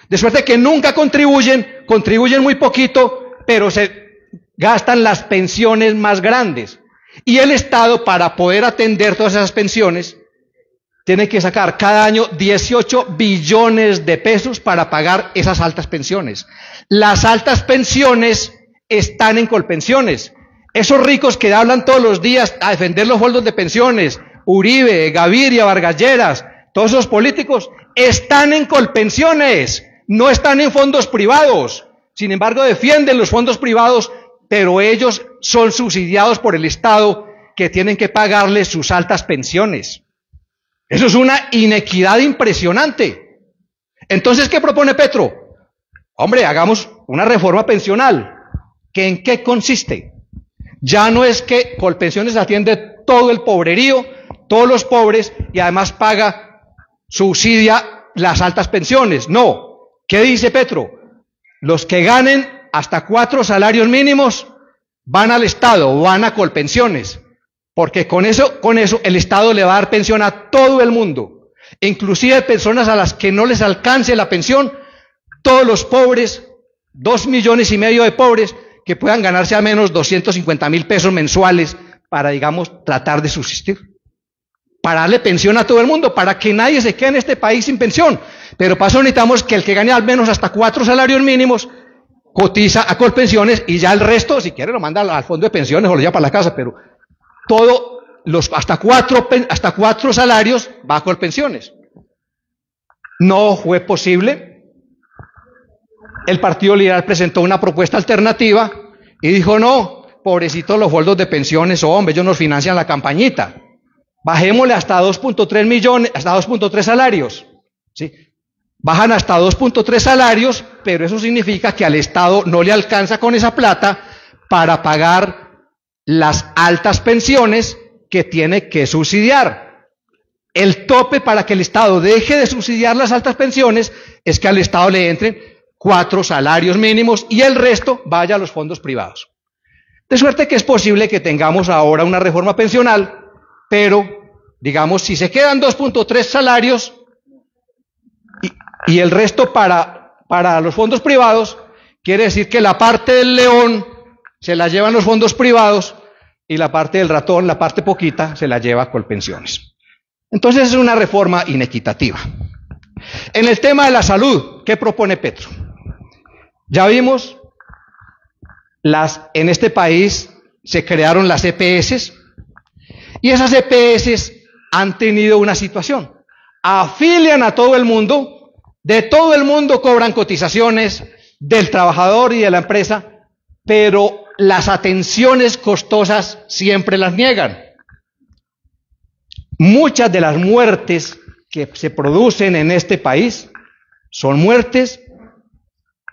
De suerte que nunca contribuyen muy poquito, pero se gastan las pensiones más grandes. Y el Estado, para poder atender todas esas pensiones, tiene que sacar cada año 18 billones de pesos para pagar esas altas pensiones. Las altas pensiones están en Colpensiones. Esos ricos que hablan todos los días a defender los fondos de pensiones, Uribe, Gaviria, Vargas Lleras, todos esos políticos, están en Colpensiones, no están en fondos privados. Sin embargo, defienden los fondos privados, pero ellos son subsidiados por el Estado, que tienen que pagarles sus altas pensiones. Eso es una inequidad impresionante. Entonces, ¿qué propone Petro? Hombre, hagamos una reforma pensional. ¿Que en qué consiste? Ya no es que Colpensiones atiende todo el pobrerío, todos los pobres, y además subsidia las altas pensiones. No. ¿Qué dice Petro? Los que ganen hasta 4 salarios mínimos van al Estado, van a Colpensiones. Porque con eso el Estado le va a dar pensión a todo el mundo, inclusive personas a las que no les alcance la pensión, todos los pobres, 2,5 millones de pobres, que puedan ganarse al menos 250,000 pesos mensuales para, digamos, tratar de subsistir. Para darle pensión a todo el mundo, para que nadie se quede en este país sin pensión. Pero para eso necesitamos que el que gane al menos hasta 4 salarios mínimos cotiza a Colpensiones y ya el resto, si quiere, lo manda al fondo de pensiones o lo lleva para la casa, pero hasta cuatro salarios va a Colpensiones. No fue posible. El Partido Liberal presentó una propuesta alternativa y dijo, no, pobrecitos los fondos de pensiones, hombre, ellos nos financian la campañita. Bajémosle hasta 2,3 millones, hasta 2,3 salarios. ¿Sí? Bajan hasta 2,3 salarios, pero eso significa que al Estado no le alcanza con esa plata para pagar las altas pensiones que tiene que subsidiar. El tope para que el Estado deje de subsidiar las altas pensiones es que al Estado le entren 4 salarios mínimos y el resto vaya a los fondos privados. De suerte que es posible que tengamos ahora una reforma pensional, pero, digamos, si se quedan 2,3 salarios y el resto para los fondos privados, quiere decir que la parte del león se la llevan los fondos privados y la parte del ratón, la parte poquita, se la lleva Colpensiones. Entonces es una reforma inequitativa. En el tema de la salud, ¿qué propone Petro? Ya vimos, en este país se crearon las EPS y esas EPS han tenido una situación. Afilian a todo el mundo, de todo el mundo cobran cotizaciones, del trabajador y de la empresa, pero las atenciones costosas siempre las niegan. Muchas de las muertes que se producen en este país son muertes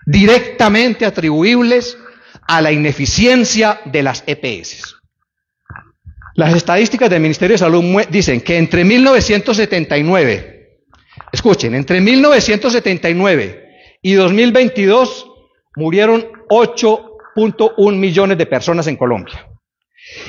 directamente atribuibles a la ineficiencia de las EPS. Las estadísticas del Ministerio de Salud dicen que entre 1979, escuchen, entre 1979 y 2022 murieron 8.1 millones de personas en Colombia.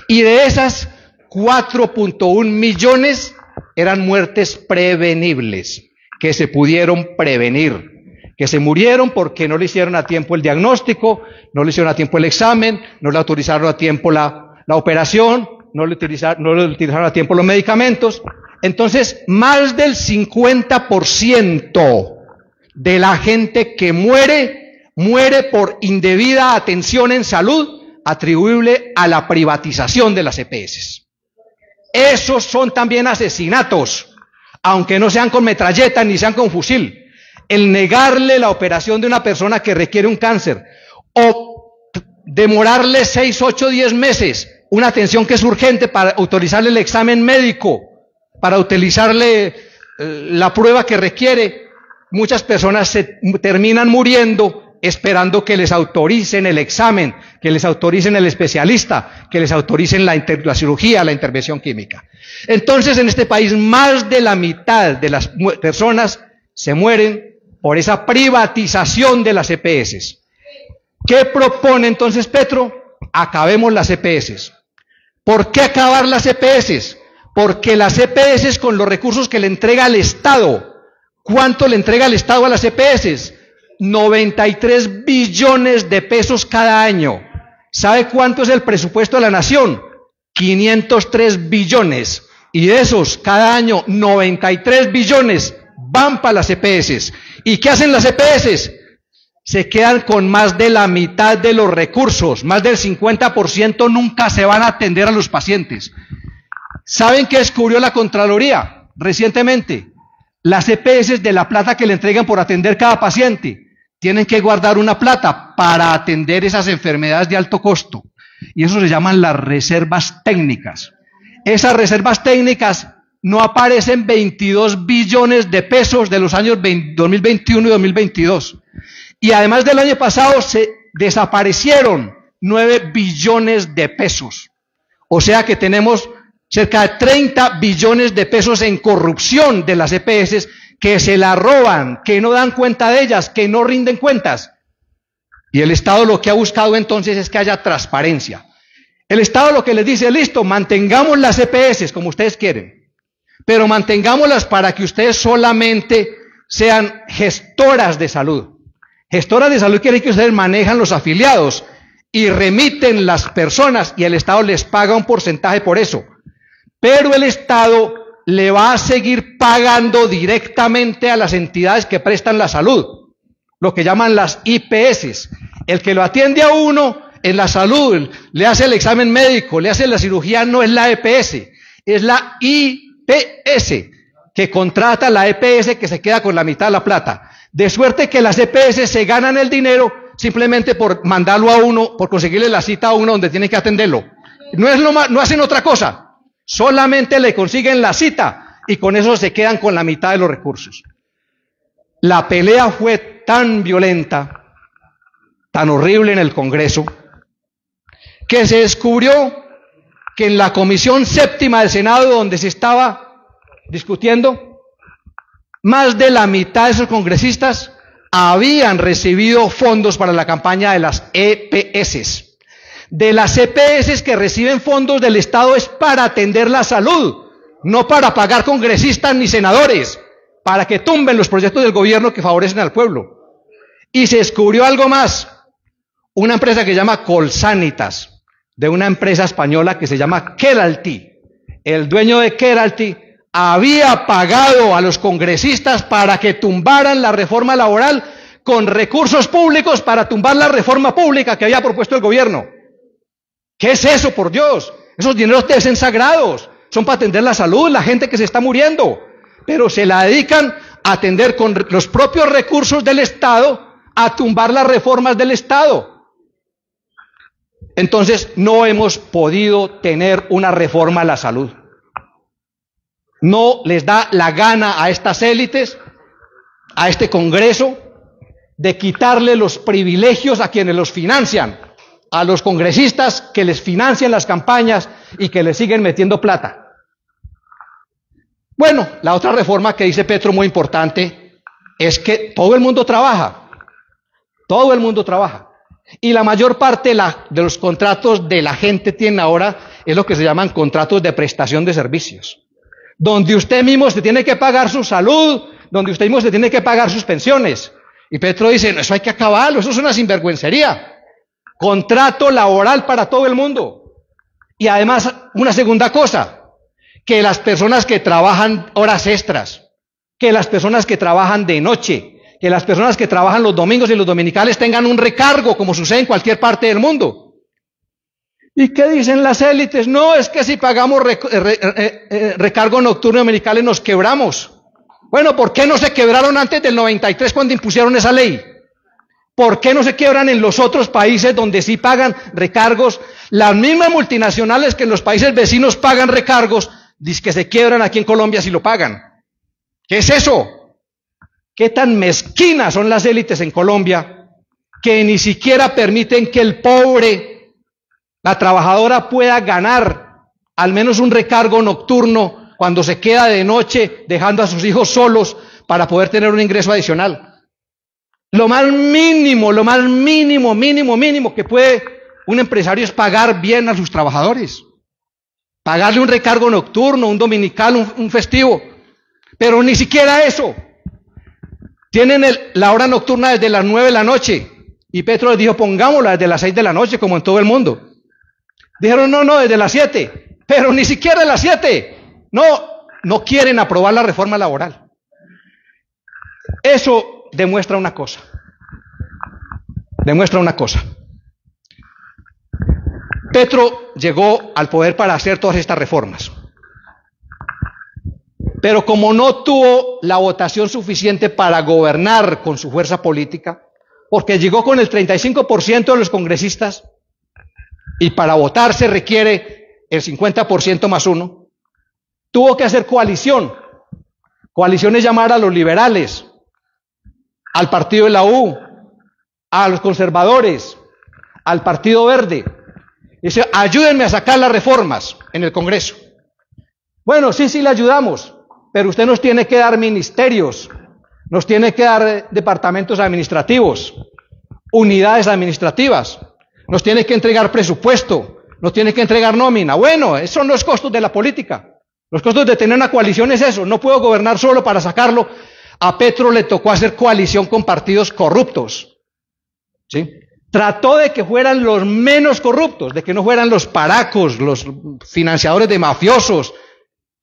Y de esas, 4.1 millones eran muertes prevenibles, que se pudieron prevenir, que se murieron porque no le hicieron a tiempo el diagnóstico, no le hicieron a tiempo el examen, no le autorizaron a tiempo la operación, no le utilizaron a tiempo los medicamentos. Entonces, más del 50% de la gente que muere por indebida atención en salud atribuible a la privatización de las EPS. Esos son también asesinatos, aunque no sean con metralleta ni sean con fusil. El negarle la operación de una persona que requiere un cáncer o demorarle 6, 8, 10 meses una atención que es urgente para autorizarle el examen médico, para utilizarle la prueba que requiere, muchas personas se terminan muriendo esperando que les autoricen el examen, que les autoricen el especialista, que les autoricen la cirugía, la intervención química. Entonces, en este país, más de la mitad de las personas se mueren por esa privatización de las EPS. ¿Qué propone entonces Petro? Acabemos las EPS. ¿Por qué acabar las EPS? Porque las EPS, con los recursos que le entrega al Estado, ¿cuánto le entrega el Estado a las EPS? 93 billones de pesos cada año. ¿Sabe cuánto es el presupuesto de la nación? 503 billones. Y de esos, cada año, 93 billones van para las EPS. ¿Y qué hacen las EPS? Se quedan con más de la mitad de los recursos, más del 50% nunca se van a atender a los pacientes. ¿Saben qué descubrió la Contraloría recientemente? Las EPS, de la plata que le entregan por atender cada paciente, tienen que guardar una plata para atender esas enfermedades de alto costo. Y eso se llaman las reservas técnicas. Esas reservas técnicas no aparecen 22 billones de pesos de los años 2021 y 2022. Y además del año pasado se desaparecieron 9 billones de pesos. O sea que tenemos cerca de 30 billones de pesos en corrupción de las EPS, que se la roban, que no dan cuenta de ellas, que no rinden cuentas. Y el Estado lo que ha buscado entonces es que haya transparencia. El Estado lo que les dice, listo, mantengamos las EPS como ustedes quieren, pero mantengámoslas para que ustedes solamente sean gestoras de salud. Gestoras de salud quiere decir que ustedes manejan los afiliados y remiten las personas y el Estado les paga un porcentaje por eso. Pero el Estado le va a seguir pagando directamente a las entidades que prestan la salud, lo que llaman las IPS. El que lo atiende a uno en la salud, le hace el examen médico, le hace la cirugía, no es la EPS, es la IPS, que contrata la EPS, que se queda con la mitad de la plata. De suerte que las EPS se ganan el dinero simplemente por mandarlo a uno, por conseguirle la cita a uno donde tiene que atenderlo. No hacen otra cosa. Solamente le consiguen la cita y con eso se quedan con la mitad de los recursos. La pelea fue tan violenta, tan horrible en el Congreso, que se descubrió que en la Comisión Séptima del Senado, donde se estaba discutiendo, más de la mitad de esos congresistas habían recibido fondos para la campaña de las EPS. De las EPS que reciben fondos del Estado es para atender la salud, no para pagar congresistas ni senadores, para que tumben los proyectos del gobierno que favorecen al pueblo. Y se descubrió algo más, una empresa que se llama Colsanitas, de una empresa española que se llama Keralty. El dueño de Keralty había pagado a los congresistas para que tumbaran la reforma laboral con recursos públicos para tumbar la reforma pública que había propuesto el gobierno. ¿Qué es eso, por Dios? Esos dineros deben ser sagrados, son para atender la salud, la gente que se está muriendo, pero se la dedican a atender con los propios recursos del Estado, a tumbar las reformas del Estado. Entonces, no hemos podido tener una reforma a la salud. No les da la gana a estas élites, a este Congreso, de quitarle los privilegios a quienes los financian, a los congresistas que les financian las campañas, y que le siguen metiendo plata. Bueno, la otra reforma que dice Petro muy importante es que todo el mundo trabaja. Todo el mundo trabaja. Y la mayor parte de los contratos de la gente tienen ahora es lo que se llaman contratos de prestación de servicios, donde usted mismo se tiene que pagar su salud, donde usted mismo se tiene que pagar sus pensiones. Y Petro dice, no, eso hay que acabarlo, eso es una sinvergüencería. Contrato laboral para todo el mundo. Y además, una segunda cosa, que las personas que trabajan horas extras, que las personas que trabajan de noche, que las personas que trabajan los domingos y los dominicales tengan un recargo, como sucede en cualquier parte del mundo. ¿Y qué dicen las élites? No, es que si pagamos recargo nocturno y dominicales nos quebramos. Bueno, ¿por qué no se quebraron antes del 93 cuando impusieron esa ley? ¿Por qué no se quiebran en los otros países donde sí pagan recargos? Las mismas multinacionales que en los países vecinos pagan recargos, dicen que se quiebran aquí en Colombia si lo pagan. ¿Qué es eso? ¿Qué tan mezquinas son las élites en Colombia que ni siquiera permiten que el pobre, la trabajadora, pueda ganar al menos un recargo nocturno cuando se queda de noche dejando a sus hijos solos para poder tener un ingreso adicional? Lo más mínimo que puede un empresario es pagar bien a sus trabajadores. Pagarle un recargo nocturno, un dominical, un festivo. Pero ni siquiera eso. Tienen la hora nocturna desde las 9 de la noche. Y Petro les dijo, pongámosla desde las 6 de la noche, como en todo el mundo. Dijeron, no, desde las 7. Pero ni siquiera de las 7. No quieren aprobar la reforma laboral. Eso demuestra una cosa. Petro llegó al poder para hacer todas estas reformas. Pero como no tuvo la votación suficiente para gobernar con su fuerza política, porque llegó con el 35% de los congresistas, y para votar se requiere el 50% más uno, tuvo que hacer coalición. Coalición es llamar a los liberales, al partido de la U, a los conservadores, al Partido Verde. Dice, ayúdenme a sacar las reformas en el Congreso. Bueno, sí, le ayudamos, pero usted nos tiene que dar ministerios, nos tiene que dar departamentos administrativos, unidades administrativas, nos tiene que entregar presupuesto, nos tiene que entregar nómina. Bueno, esos son los costos de la política. Los costos de tener una coalición es eso. No puedo gobernar solo para sacarlo. A Petro le tocó hacer coalición con partidos corruptos. ¿Sí? Trató de que fueran los menos corruptos, de que no fueran los paracos, los financiadores de mafiosos,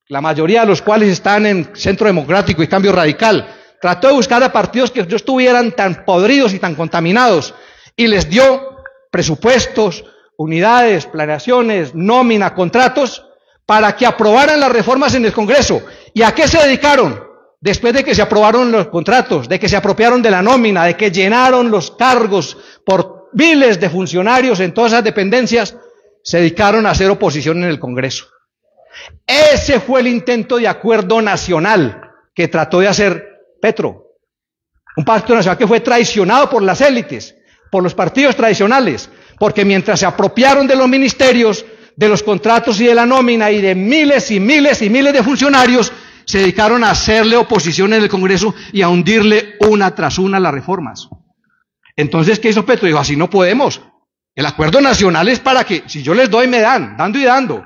la mayoría de los cuales están en Centro Democrático y Cambio Radical. Trató de buscar a partidos que no estuvieran tan podridos y tan contaminados, y les dio presupuestos, unidades, planeaciones, nómina, contratos, para que aprobaran las reformas en el Congreso. ¿Y a qué se dedicaron? Después de que se aprobaron los contratos, de que se apropiaron de la nómina, de que llenaron los cargos por miles de funcionarios en todas esas dependencias, se dedicaron a hacer oposición en el Congreso. Ese fue el intento de acuerdo nacional que trató de hacer Petro. Un pacto nacional que fue traicionado por las élites, por los partidos tradicionales, porque mientras se apropiaron de los ministerios, de los contratos y de la nómina y de miles y miles y miles de funcionarios, se dedicaron a hacerle oposición en el Congreso y a hundirle una tras una las reformas. Entonces, ¿qué hizo Petro? Dijo, así no podemos. El acuerdo nacional es para que, si yo les doy, me dan, dando y dando.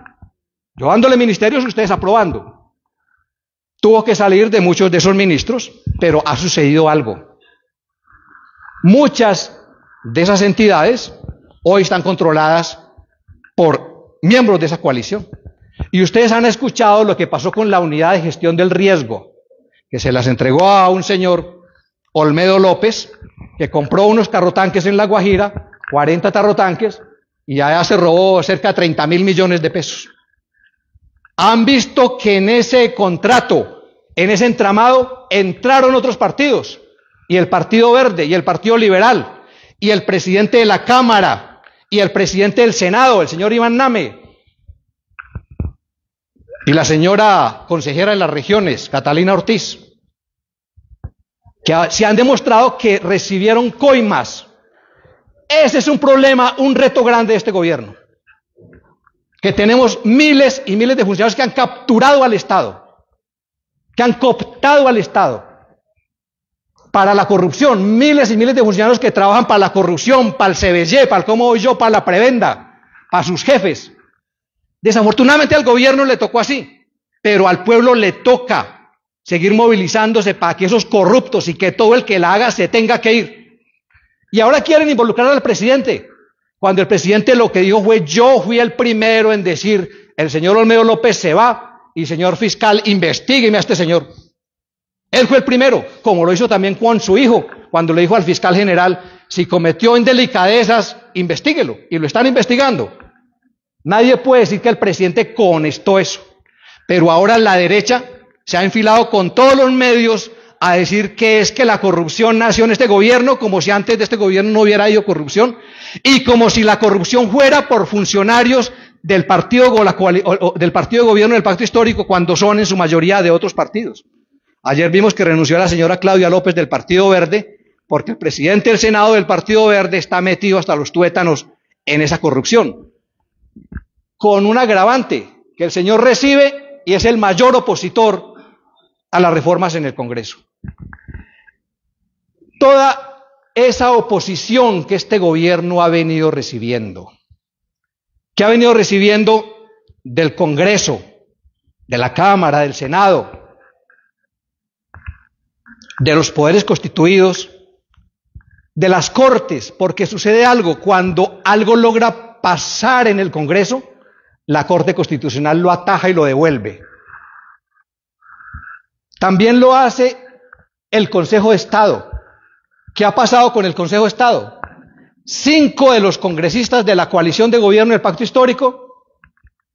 Yo dándole ministerios, ustedes aprobando. Tuvo que salir de muchos de esos ministros, pero ha sucedido algo. Muchas de esas entidades hoy están controladas por miembros de esa coalición. Y ustedes han escuchado lo que pasó con la unidad de gestión del riesgo, que se las entregó a un señor, Olmedo López, que compró unos carrotanques en La Guajira, 40 carrotanques, y allá se robó cerca de 30.000 millones de pesos. Han visto que en ese contrato, en ese entramado, entraron otros partidos, y el Partido Verde, y el Partido Liberal, y el presidente de la Cámara, y el presidente del Senado, el señor Iván Name, y la señora consejera de las regiones, Catalina Ortiz, que se han demostrado que recibieron coimas. Ese es un problema, un reto grande de este gobierno. que tenemos miles y miles de funcionarios que han capturado al Estado, que han cooptado al Estado para la corrupción, miles y miles de funcionarios que trabajan para la corrupción, para el CBY, para el cómo voy yo, para la prebenda, para sus jefes. Desafortunadamente al gobierno le tocó así, pero al pueblo le toca seguir movilizándose para que esos corruptos y que todo el que la haga se tenga que ir. Y ahora quieren involucrar al presidente, cuando el presidente lo que dijo fue: yo fui el primero en decir, el señor Olmedo López se va, y señor fiscal, investígueme a este señor. Él fue el primero, como lo hizo también con su hijo, cuando le dijo al fiscal general: si cometió indelicadezas, investíguelo, y lo están investigando. Nadie puede decir que el presidente conestó eso, pero ahora la derecha se ha enfilado con todos los medios a decir que es que la corrupción nació en este gobierno, como si antes de este gobierno no hubiera habido corrupción, y como si la corrupción fuera por funcionarios del partido del partido de gobierno del Pacto Histórico, cuando son en su mayoría de otros partidos. Ayer vimos que renunció la señora Claudia López del Partido Verde, porque el presidente del Senado del Partido Verde está metido hasta los tuétanos en esa corrupción, con un agravante, que el señor recibe y es el mayor opositor a las reformas en el Congreso. Toda esa oposición que este gobierno ha venido recibiendo, que ha venido recibiendo del Congreso, de la Cámara, del Senado, de los poderes constituidos, de las Cortes, porque sucede algo: cuando algo logra pasar en el Congreso, la Corte Constitucional lo ataja y lo devuelve. También lo hace el Consejo de Estado. ¿Qué ha pasado con el Consejo de Estado? 5 de los congresistas de la coalición de gobierno del Pacto Histórico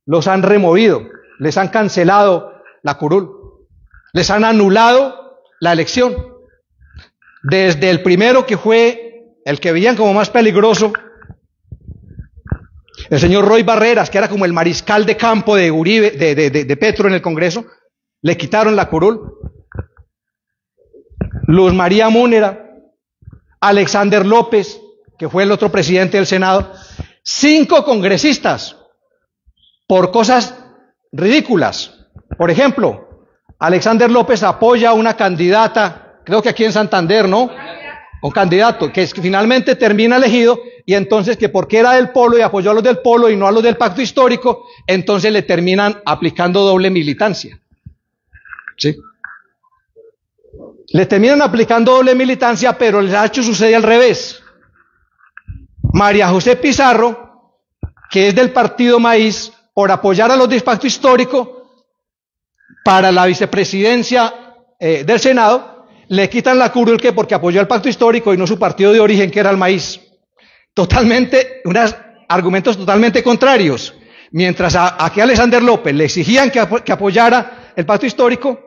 los han removido, les han cancelado la curul, les han anulado la elección. Desde el primero, que fue el que veían como más peligroso, el señor Roy Barreras, que era como el mariscal de campo de Uribe, de Petro en el Congreso, le quitaron la curul. Luz María Múnera, Alexander López, que fue el otro presidente del Senado, 5 congresistas por cosas ridículas. Por ejemplo, Alexander López apoya a una candidata, creo que aquí en Santander, ¿no? Un candidato que finalmente termina elegido, y entonces que porque era del Polo y apoyó a los del Polo y no a los del Pacto Histórico, entonces le terminan aplicando doble militancia. ¿Sí? Le terminan aplicando doble militancia, pero el hecho sucede al revés. María José Pizarro, que es del Partido Maíz, por apoyar a los del Pacto Histórico para la vicepresidencia del Senado, le quitan la curul que porque apoyó al Pacto Histórico y no su partido de origen, que era el Maíz. Totalmente, unos argumentos totalmente contrarios. Mientras a que Alexander López le exigían que apoyara el Pacto Histórico,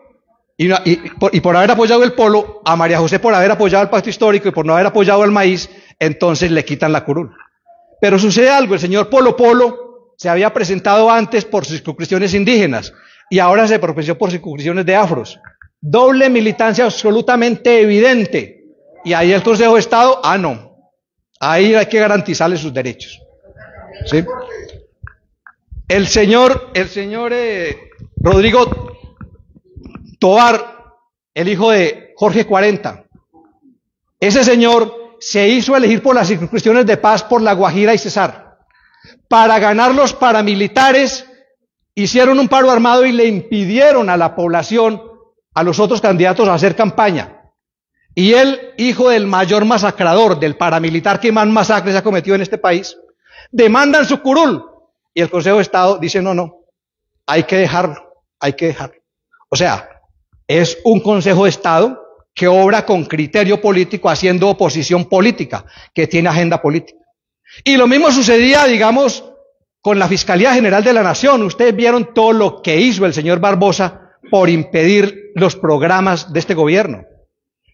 y por haber apoyado el Polo, a María José por haber apoyado el Pacto Histórico y por no haber apoyado al Maíz, entonces le quitan la curul. Pero sucede algo: el señor Polo se había presentado antes por circunscripciones indígenas y ahora se propuso por circunscripciones de afros. Doble militancia absolutamente evidente. Y ahí el Consejo de Estado, no. Ahí hay que garantizarle sus derechos. ¿Sí? El señor Rodrigo Tovar, el hijo de Jorge 40, ese señor se hizo elegir por las circunscripciones de paz por La Guajira y Cesar. Para ganar los paramilitares, hicieron un paro armado y le impidieron a la población, a los otros candidatos, a hacer campaña. Y él, hijo del mayor masacrador, del paramilitar que más masacres ha cometido en este país, demandan su curul. Y el Consejo de Estado dice: no, hay que dejarlo. O sea, es un Consejo de Estado que obra con criterio político, haciendo oposición política, que tiene agenda política. Y lo mismo sucedía, digamos, con la Fiscalía General de la Nación. Ustedes vieron todo lo que hizo el señor Barbosa por impedir los programas de este gobierno.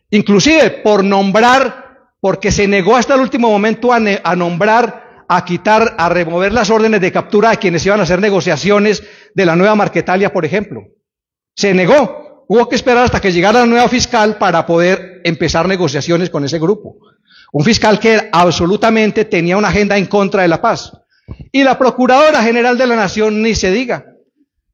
Inclusive por nombrar, porque se negó hasta el último momento a nombrar, a quitar, a remover las órdenes de captura de quienes iban a hacer negociaciones de la nueva Marquetalia, por ejemplo. Se negó. Hubo que esperar hasta que llegara la nueva fiscal para poder empezar negociaciones con ese grupo. Un fiscal que absolutamente tenía una agenda en contra de la paz. Y la Procuradora General de la Nación ni se diga.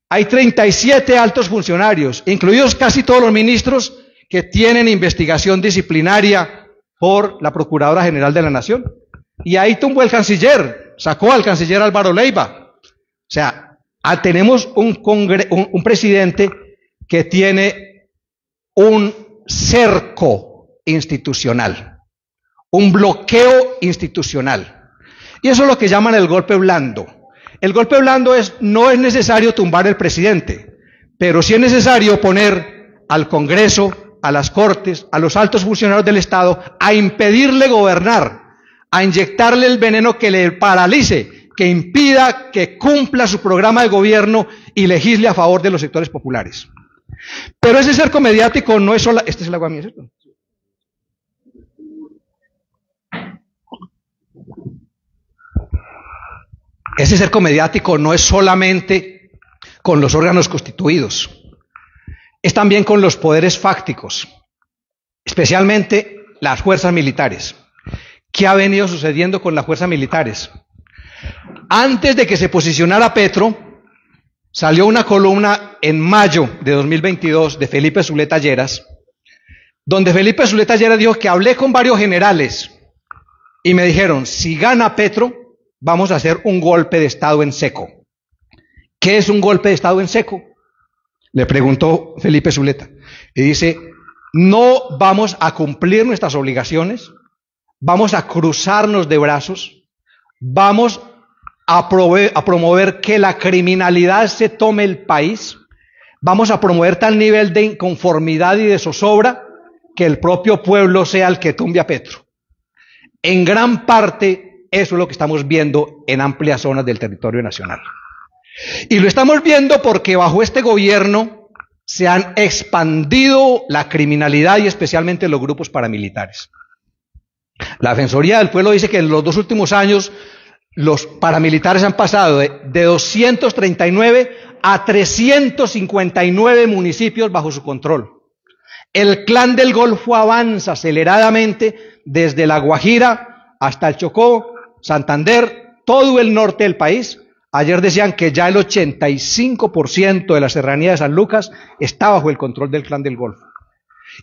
Hay 37 altos funcionarios, incluidos casi todos los ministros, que tienen investigación disciplinaria por la Procuradora General de la Nación. Y ahí tumbó el canciller, sacó al canciller Álvaro Leiva. O sea, tenemos un presidente que tiene un cerco institucional, un bloqueo institucional. Y eso es lo que llaman el golpe blando. El golpe blando no es necesario tumbar al presidente, pero sí es necesario poner al Congreso, a las Cortes, a los altos funcionarios del Estado, a impedirle gobernar, a inyectarle el veneno que le paralice, que impida que cumpla su programa de gobierno y legisle a favor de los sectores populares. Pero ese cerco mediático no es solo... Este es el agua mía, ¿cierto? Ese cerco mediático no es solamente con los órganos constituidos, es también con los poderes fácticos, especialmente las fuerzas militares. ¿Qué ha venido sucediendo con las fuerzas militares? Antes de que se posicionara Petro, salió una columna en mayo de 2022 de Felipe Zuleta Lleras, donde Felipe Zuleta Lleras dijo que hablé con varios generales y me dijeron, si gana Petro, vamos a hacer un golpe de Estado en seco. ¿Qué es un golpe de Estado en seco? Le preguntó Felipe Zuleta. Y dice, no vamos a cumplir nuestras obligaciones, vamos a cruzarnos de brazos, vamos a promover que la criminalidad se tome el país, vamos a promover tal nivel de inconformidad y de zozobra que el propio pueblo sea el que tumbe a Petro. En gran parte, eso es lo que estamos viendo en amplias zonas del territorio nacional. Y lo estamos viendo porque bajo este gobierno se han expandido la criminalidad y especialmente los grupos paramilitares. La Defensoría del Pueblo dice que en los 2 últimos años los paramilitares han pasado de 239 a 359 municipios bajo su control. El Clan del Golfo avanza aceleradamente desde La Guajira hasta el Chocó, Santander, todo el norte del país. Ayer decían que ya el 85% de la serranía de San Lucas está bajo el control del Clan del Golfo.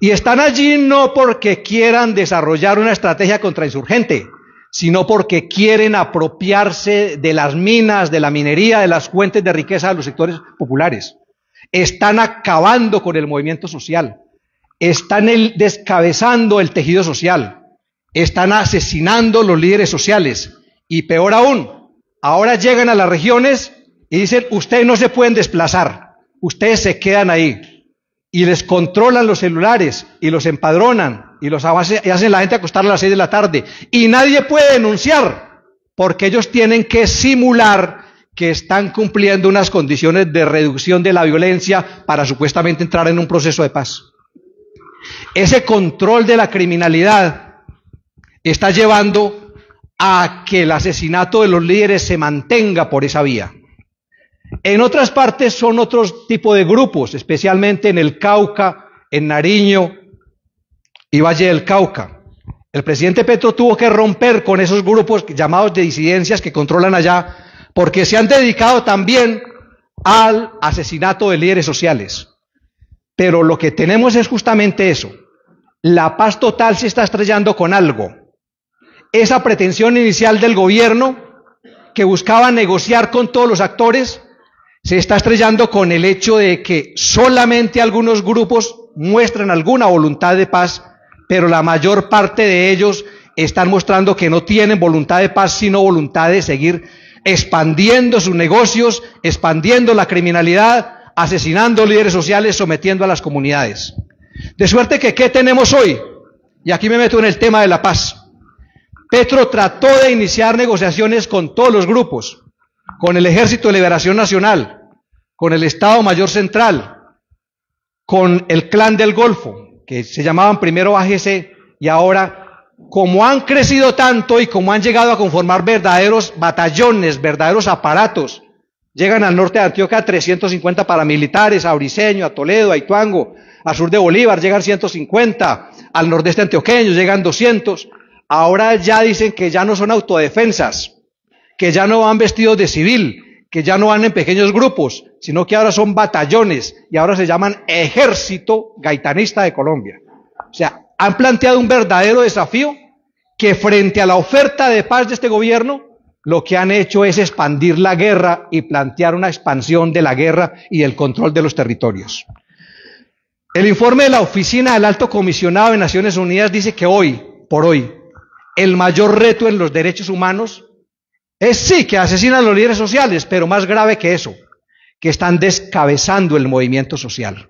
Y están allí no porque quieran desarrollar una estrategia contrainsurgente, sino porque quieren apropiarse de las minas, de la minería, de las fuentes de riqueza de los sectores populares. Están acabando con el movimiento social, están descabezando el tejido social, están asesinando los líderes sociales y peor aún, ahora llegan a las regiones y dicen, ustedes no se pueden desplazar, ustedes se quedan ahí y les controlan los celulares y los empadronan y hacen la gente acostar a las 6 de la tarde y nadie puede denunciar porque ellos tienen que simular que están cumpliendo unas condiciones de reducción de la violencia para supuestamente entrar en un proceso de paz. Ese control de la criminalidad está llevando a que el asesinato de los líderes se mantenga por esa vía. En otras partes son otros tipos de grupos, especialmente en el Cauca, en Nariño y Valle del Cauca. El presidente Petro tuvo que romper con esos grupos llamados de disidencias que controlan allá, porque se han dedicado también al asesinato de líderes sociales. Pero lo que tenemos es justamente eso. La paz total se está estrellando con algo. Esa pretensión inicial del gobierno que buscaba negociar con todos los actores se está estrellando con el hecho de que solamente algunos grupos muestran alguna voluntad de paz, pero la mayor parte de ellos están mostrando que no tienen voluntad de paz, sino voluntad de seguir expandiendo sus negocios, expandiendo la criminalidad, asesinando líderes sociales, sometiendo a las comunidades. De suerte que, ¿qué tenemos hoy? Y aquí me meto en el tema de la paz. Petro trató de iniciar negociaciones con todos los grupos, con el Ejército de Liberación Nacional, con el Estado Mayor Central, con el Clan del Golfo, que se llamaban primero AGC, y ahora, como han crecido tanto y como han llegado a conformar verdaderos batallones, verdaderos aparatos, llegan al norte de Antioquia 350 paramilitares, a Briceño, a Toledo, a Ituango, al sur de Bolívar llegan 150, al nordeste antioqueño llegan 200, ahora ya dicen que ya no son autodefensas, que ya no van vestidos de civil, que ya no van en pequeños grupos, sino que ahora son batallones y ahora se llaman Ejército Gaitanista de Colombia. O sea, han planteado un verdadero desafío que frente a la oferta de paz de este gobierno, lo que han hecho es expandir la guerra y plantear una expansión de la guerra y del control de los territorios. El informe de la Oficina del Alto Comisionado de Naciones Unidas dice que hoy, por hoy, el mayor reto en los derechos humanos es sí que asesinan a los líderes sociales, pero más grave que eso, que están descabezando el movimiento social.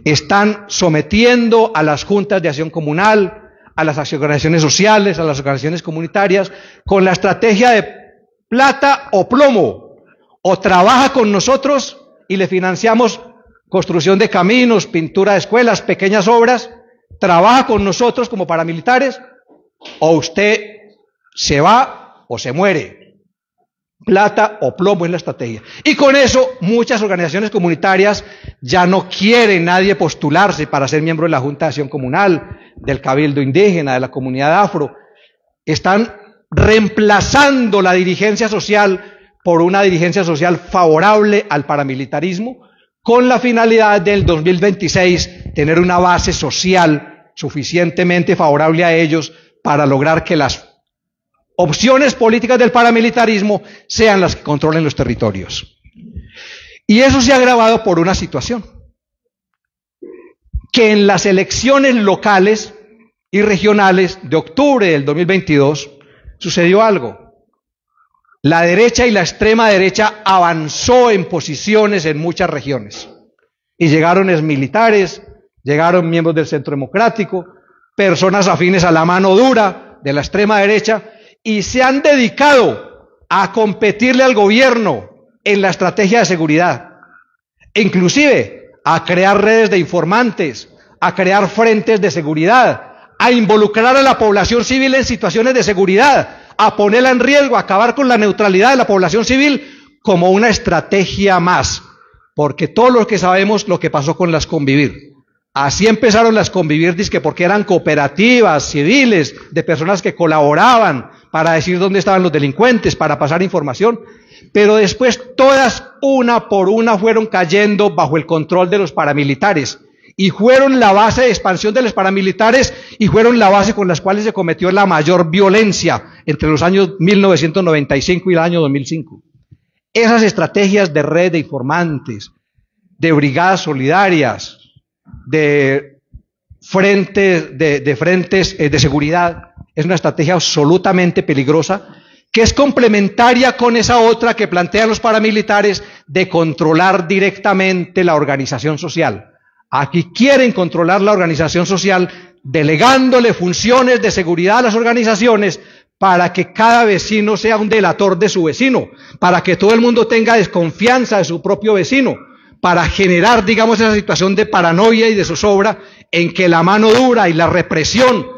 Están sometiendo a las juntas de acción comunal, a las organizaciones sociales, a las organizaciones comunitarias, con la estrategia de plata o plomo. O trabaja con nosotros y le financiamos construcción de caminos, pintura de escuelas, pequeñas obras, trabaja con nosotros como paramilitares, o usted se va o se muere. Plata o plomo es la estrategia. Y con eso muchas organizaciones comunitarias ya no quieren nadie postularse para ser miembro de la Junta de Acción Comunal, del Cabildo Indígena, de la comunidad afro. Están reemplazando la dirigencia social por una dirigencia social favorable al paramilitarismo, con la finalidad del 2026 tener una base social suficientemente favorable a ellos para lograr que las opciones políticas del paramilitarismo sean las que controlen los territorios. Y eso se ha agravado por una situación, que en las elecciones locales y regionales de octubre del 2022 sucedió algo. La derecha y la extrema derecha avanzó en posiciones en muchas regiones. Y llegaron exmilitares, llegaron miembros del Centro Democrático, personas afines a la mano dura de la extrema derecha, y se han dedicado a competirle al gobierno en la estrategia de seguridad, e inclusive a crear redes de informantes, a crear frentes de seguridad, a involucrar a la población civil en situaciones de seguridad, a ponerla en riesgo, a acabar con la neutralidad de la población civil como una estrategia más, porque todos los que sabemos lo que pasó con las Convivir. Así empezaron las Convivir, dizque porque eran cooperativas civiles de personas que colaboraban para decir dónde estaban los delincuentes, para pasar información, pero después todas una por una fueron cayendo bajo el control de los paramilitares y fueron la base de expansión de los paramilitares y fueron la base con las cuales se cometió la mayor violencia entre los años 1995 y el año 2005. Esas estrategias de red de informantes, de brigadas solidarias, de frentes de seguridad, es una estrategia absolutamente peligrosa, que es complementaria con esa otra que plantean los paramilitares de controlar directamente la organización social. Aquí quieren controlar la organización social delegándole funciones de seguridad a las organizaciones para que cada vecino sea un delator de su vecino, para que todo el mundo tenga desconfianza de su propio vecino, para generar, digamos, esa situación de paranoia y de zozobra en que la mano dura y la represión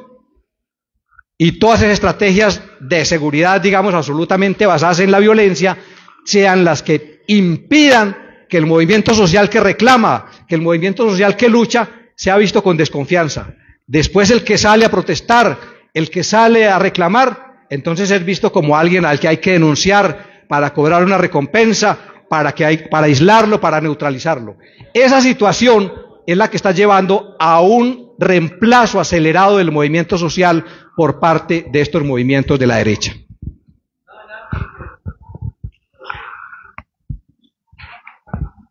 y todas esas estrategias de seguridad, digamos, absolutamente basadas en la violencia, sean las que impidan que el movimiento social que reclama, que el movimiento social que lucha, sea visto con desconfianza. Después el que sale a protestar, el que sale a reclamar, entonces es visto como alguien al que hay que denunciar para cobrar una recompensa, para aislarlo, para neutralizarlo. Esa situación es la que está llevando a un reemplazo acelerado del movimiento social por parte de estos movimientos de la derecha.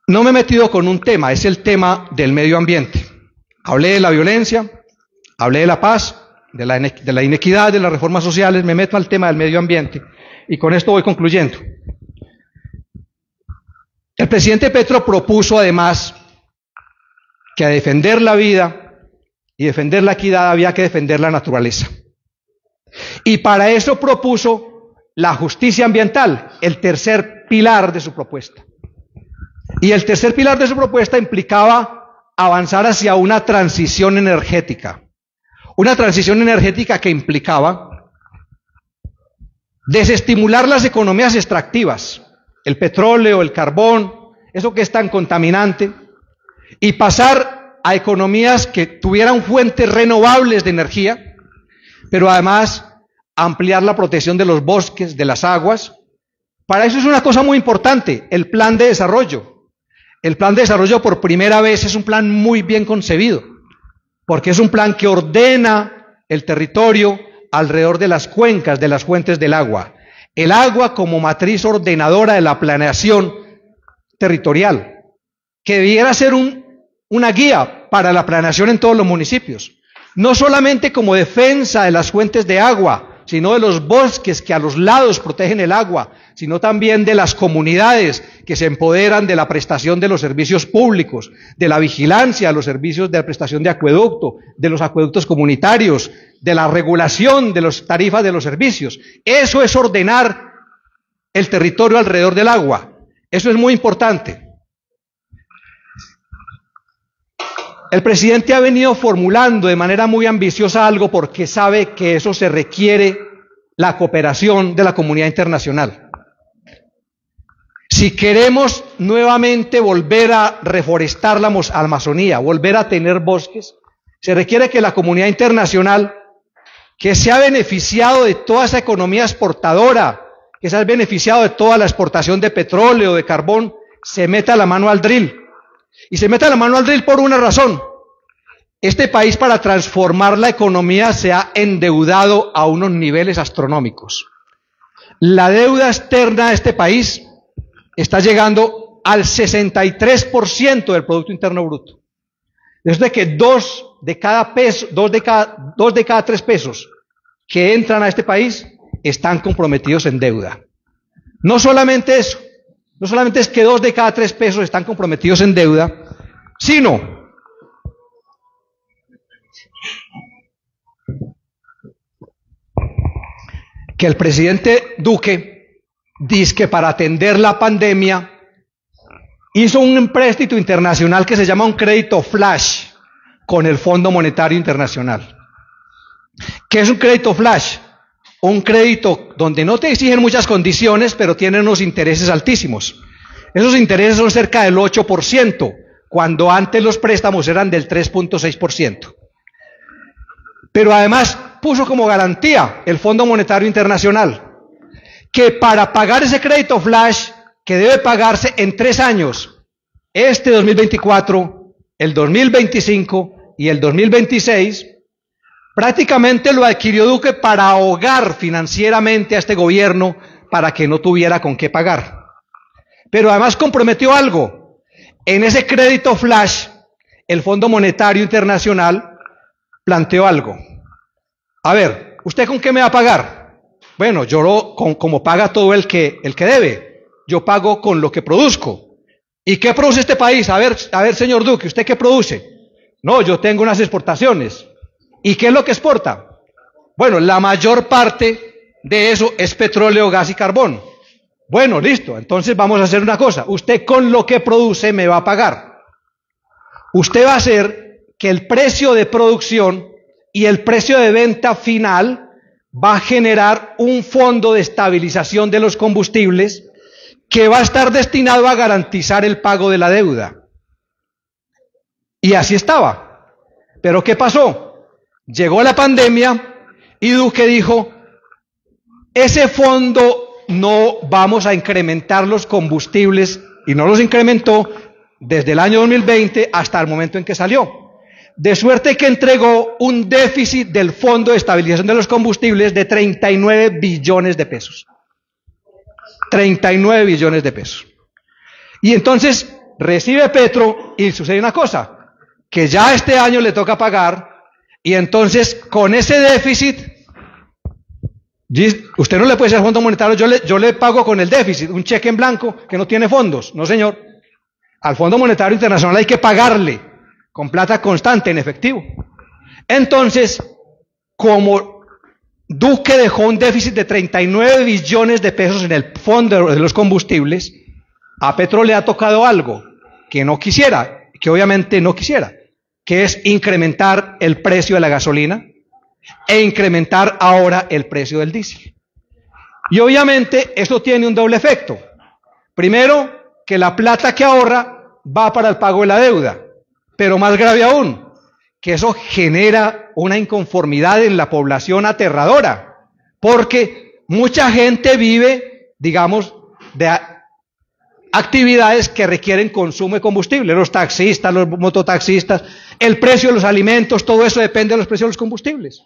No me he metido con un tema, es el tema del medio ambiente. Hablé de la violencia, hablé de la paz, de la inequidad, de las reformas sociales, me meto al tema del medio ambiente y con esto voy concluyendo. El presidente Petro propuso además que a defender la vida y defender la equidad había que defender la naturaleza. Y para eso propuso la justicia ambiental, el tercer pilar de su propuesta. Y el tercer pilar de su propuesta implicaba avanzar hacia una transición energética. Una transición energética que implicaba desestimular las economías extractivas, el petróleo, el carbón, eso que es tan contaminante, y pasar a economías que tuvieran fuentes renovables de energía, pero además ampliar la protección de los bosques, de las aguas, Para eso es una cosa muy importante, el plan de desarrollo. El plan de desarrollo por primera vez es un plan muy bien concebido, porque es un plan que ordena el territorio alrededor de las cuencas, de las fuentes del agua. El agua como matriz ordenadora de la planeación territorial, que debiera ser una guía para la planeación en todos los municipios. No solamente como defensa de las fuentes de agua, sino de los bosques que a los lados protegen el agua, sino también de las comunidades que se empoderan de la prestación de los servicios públicos, de la vigilancia de los servicios de la prestación de acueducto, de los acueductos comunitarios, de la regulación de las tarifas de los servicios. Eso es ordenar el territorio alrededor del agua. Eso es muy importante. El presidente ha venido formulando de manera muy ambiciosa algo porque sabe que eso se requiere la cooperación de la comunidad internacional. Si queremos nuevamente volver a reforestar la Amazonía, volver a tener bosques, se requiere que la comunidad internacional, que se ha beneficiado de toda esa economía exportadora, que se ha beneficiado de toda la exportación de petróleo, de carbón, se meta la mano al drill. Y se meta la mano al drill por una razón. Este país, para transformar la economía, se ha endeudado a unos niveles astronómicos. La deuda externa de este país está llegando al 63% del Producto Interno Bruto. Es de que dos de cada tres pesos que entran a este país están comprometidos en deuda. No solamente eso, no solamente es que 2 de cada 3 pesos están comprometidos en deuda, sino que el presidente Duque dice que para atender la pandemia hizo un empréstito internacional que se llama un crédito flash con el Fondo Monetario Internacional. ¿Qué es un crédito flash? Un crédito donde no te exigen muchas condiciones, pero tienen unos intereses altísimos. Esos intereses son cerca del 8%, cuando antes los préstamos eran del 3.6%. Pero además puso como garantía el Fondo Monetario Internacional que para pagar ese crédito flash, que debe pagarse en 3 años, este 2024, el 2025 y el 2026, prácticamente lo adquirió Duque para ahogar financieramente a este gobierno para que no tuviera con qué pagar. Pero además comprometió algo. En ese crédito flash, el Fondo Monetario Internacional planteó algo. A ver, ¿usted con qué me va a pagar? Bueno, como paga todo el que debe, yo pago con lo que produzco. ¿Y qué produce este país? A ver, señor Duque, ¿usted qué produce? No, yo tengo unas exportaciones. ¿Y qué es lo que exporta? Bueno, la mayor parte de eso es petróleo, gas y carbón. Bueno, listo, entonces vamos a hacer una cosa. Usted con lo que produce me va a pagar. Usted va a hacer que el precio de producción y el precio de venta final va a generar un fondo de estabilización de los combustibles que va a estar destinado a garantizar el pago de la deuda. Y así estaba. Pero ¿qué pasó? Llegó la pandemia y Duque dijo, ese fondo no vamos a incrementar los combustibles, y no los incrementó desde el año 2020 hasta el momento en que salió. De suerte que entregó un déficit del Fondo de Estabilización de los Combustibles de 39 billones de pesos. 39 billones de pesos. Y entonces recibe Petro y sucede una cosa, que ya este año le toca pagar, y entonces con ese déficit, usted no le puede decir al Fondo Monetario, yo le pago con el déficit, un cheque en blanco que no tiene fondos. No, señor. Al Fondo Monetario Internacional hay que pagarle con plata constante en efectivo. Entonces, como Duque dejó un déficit de 39 billones de pesos en el fondo de los combustibles, a Petro le ha tocado algo que no quisiera, que obviamente no quisiera, que es incrementar el precio de la gasolina e incrementar ahora el precio del diésel. Y obviamente esto tiene un doble efecto. Primero, que la plata que ahorra va para el pago de la deuda, pero más grave aún, que eso genera una inconformidad en la población aterradora, porque mucha gente vive, digamos, de actividades que requieren consumo de combustible, los taxistas, los mototaxistas, el precio de los alimentos, todo eso depende de los precios de los combustibles.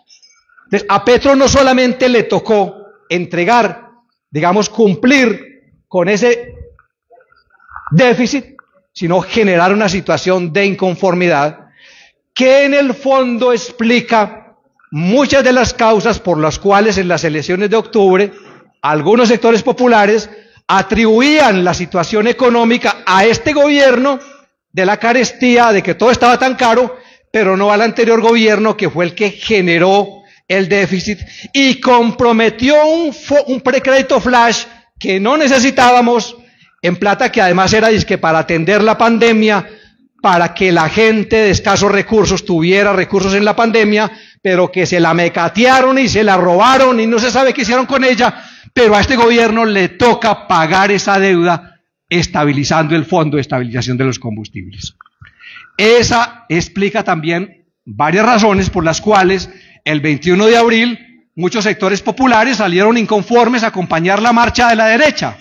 Entonces, a Petro no solamente le tocó entregar, digamos, cumplir con ese déficit, sino generar una situación de inconformidad que en el fondo explica muchas de las causas por las cuales en las elecciones de octubre algunos sectores populares atribuían la situación económica a este gobierno de la carestía, de que todo estaba tan caro, pero no al anterior gobierno que fue el que generó el déficit y comprometió un precrédito flash que no necesitábamos, en plata que además era dizque para atender la pandemia, para que la gente de escasos recursos tuviera recursos en la pandemia, pero que se la mecatearon y se la robaron y no se sabe qué hicieron con ella, pero a este gobierno le toca pagar esa deuda estabilizando el Fondo de Estabilización de los Combustibles. Esa explica también varias razones por las cuales el 21 de abril muchos sectores populares salieron inconformes a acompañar la marcha de la derecha.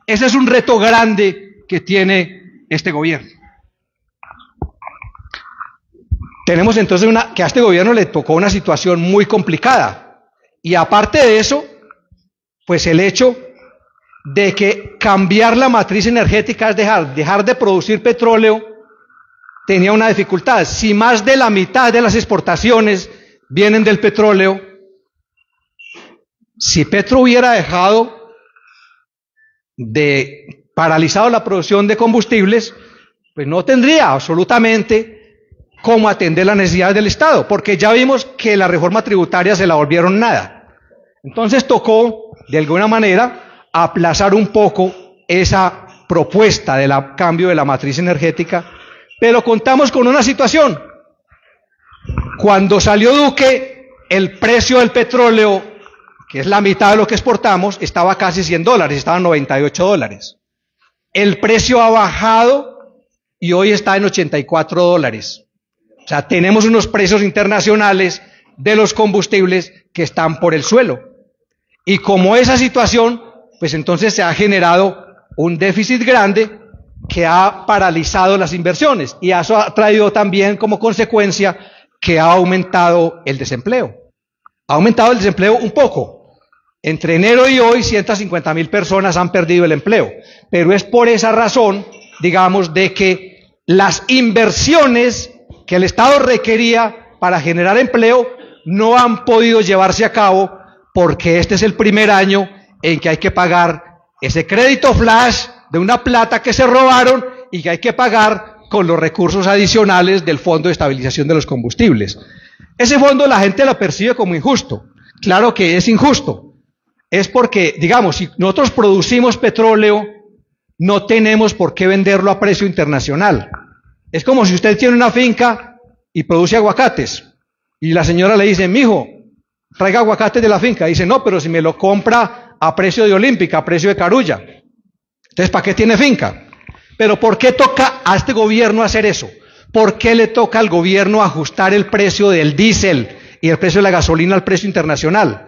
Ese es un reto grande que tiene este gobierno. Tenemos entonces que a este gobierno le tocó una situación muy complicada. Y aparte de eso, pues el hecho de que cambiar la matriz energética es dejar de producir petróleo, tenía una dificultad. Si más de la mitad de las exportaciones vienen del petróleo, si Petro hubiera dejado de paralizado la producción de combustibles, pues no tendría absolutamente cómo atender las necesidades del Estado, porque ya vimos que la reforma tributaria se la volvieron nada. Entonces tocó, de alguna manera, aplazar un poco esa propuesta del cambio de la matriz energética, pero contamos con una situación. Cuando salió Duque, el precio del petróleo, que es la mitad de lo que exportamos, estaba casi $100, estaba en $98. El precio ha bajado y hoy está en $84. O sea, tenemos unos precios internacionales de los combustibles que están por el suelo. Y como esa situación, pues entonces se ha generado un déficit grande que ha paralizado las inversiones. Y eso ha traído también como consecuencia que ha aumentado el desempleo. Ha aumentado el desempleo un poco. Entre enero y hoy, 150.000 personas han perdido el empleo. Pero es por esa razón, digamos, de que las inversiones que el Estado requería para generar empleo no han podido llevarse a cabo porque este es el primer año en que hay que pagar ese crédito flash de una plata que se robaron y que hay que pagar con los recursos adicionales del Fondo de Estabilización de los Combustibles. Ese fondo la gente lo percibe como injusto. Claro que es injusto. Es porque, digamos, si nosotros producimos petróleo, no tenemos por qué venderlo a precio internacional. Es como si usted tiene una finca y produce aguacates y la señora le dice, mijo, traiga aguacates de la finca. Dice, no, pero si me lo compra a precio de Olímpica, a precio de Carulla. Entonces, ¿para qué tiene finca? Pero ¿por qué toca a este gobierno hacer eso? ¿Por qué le toca al gobierno ajustar el precio del diésel y el precio de la gasolina al precio internacional?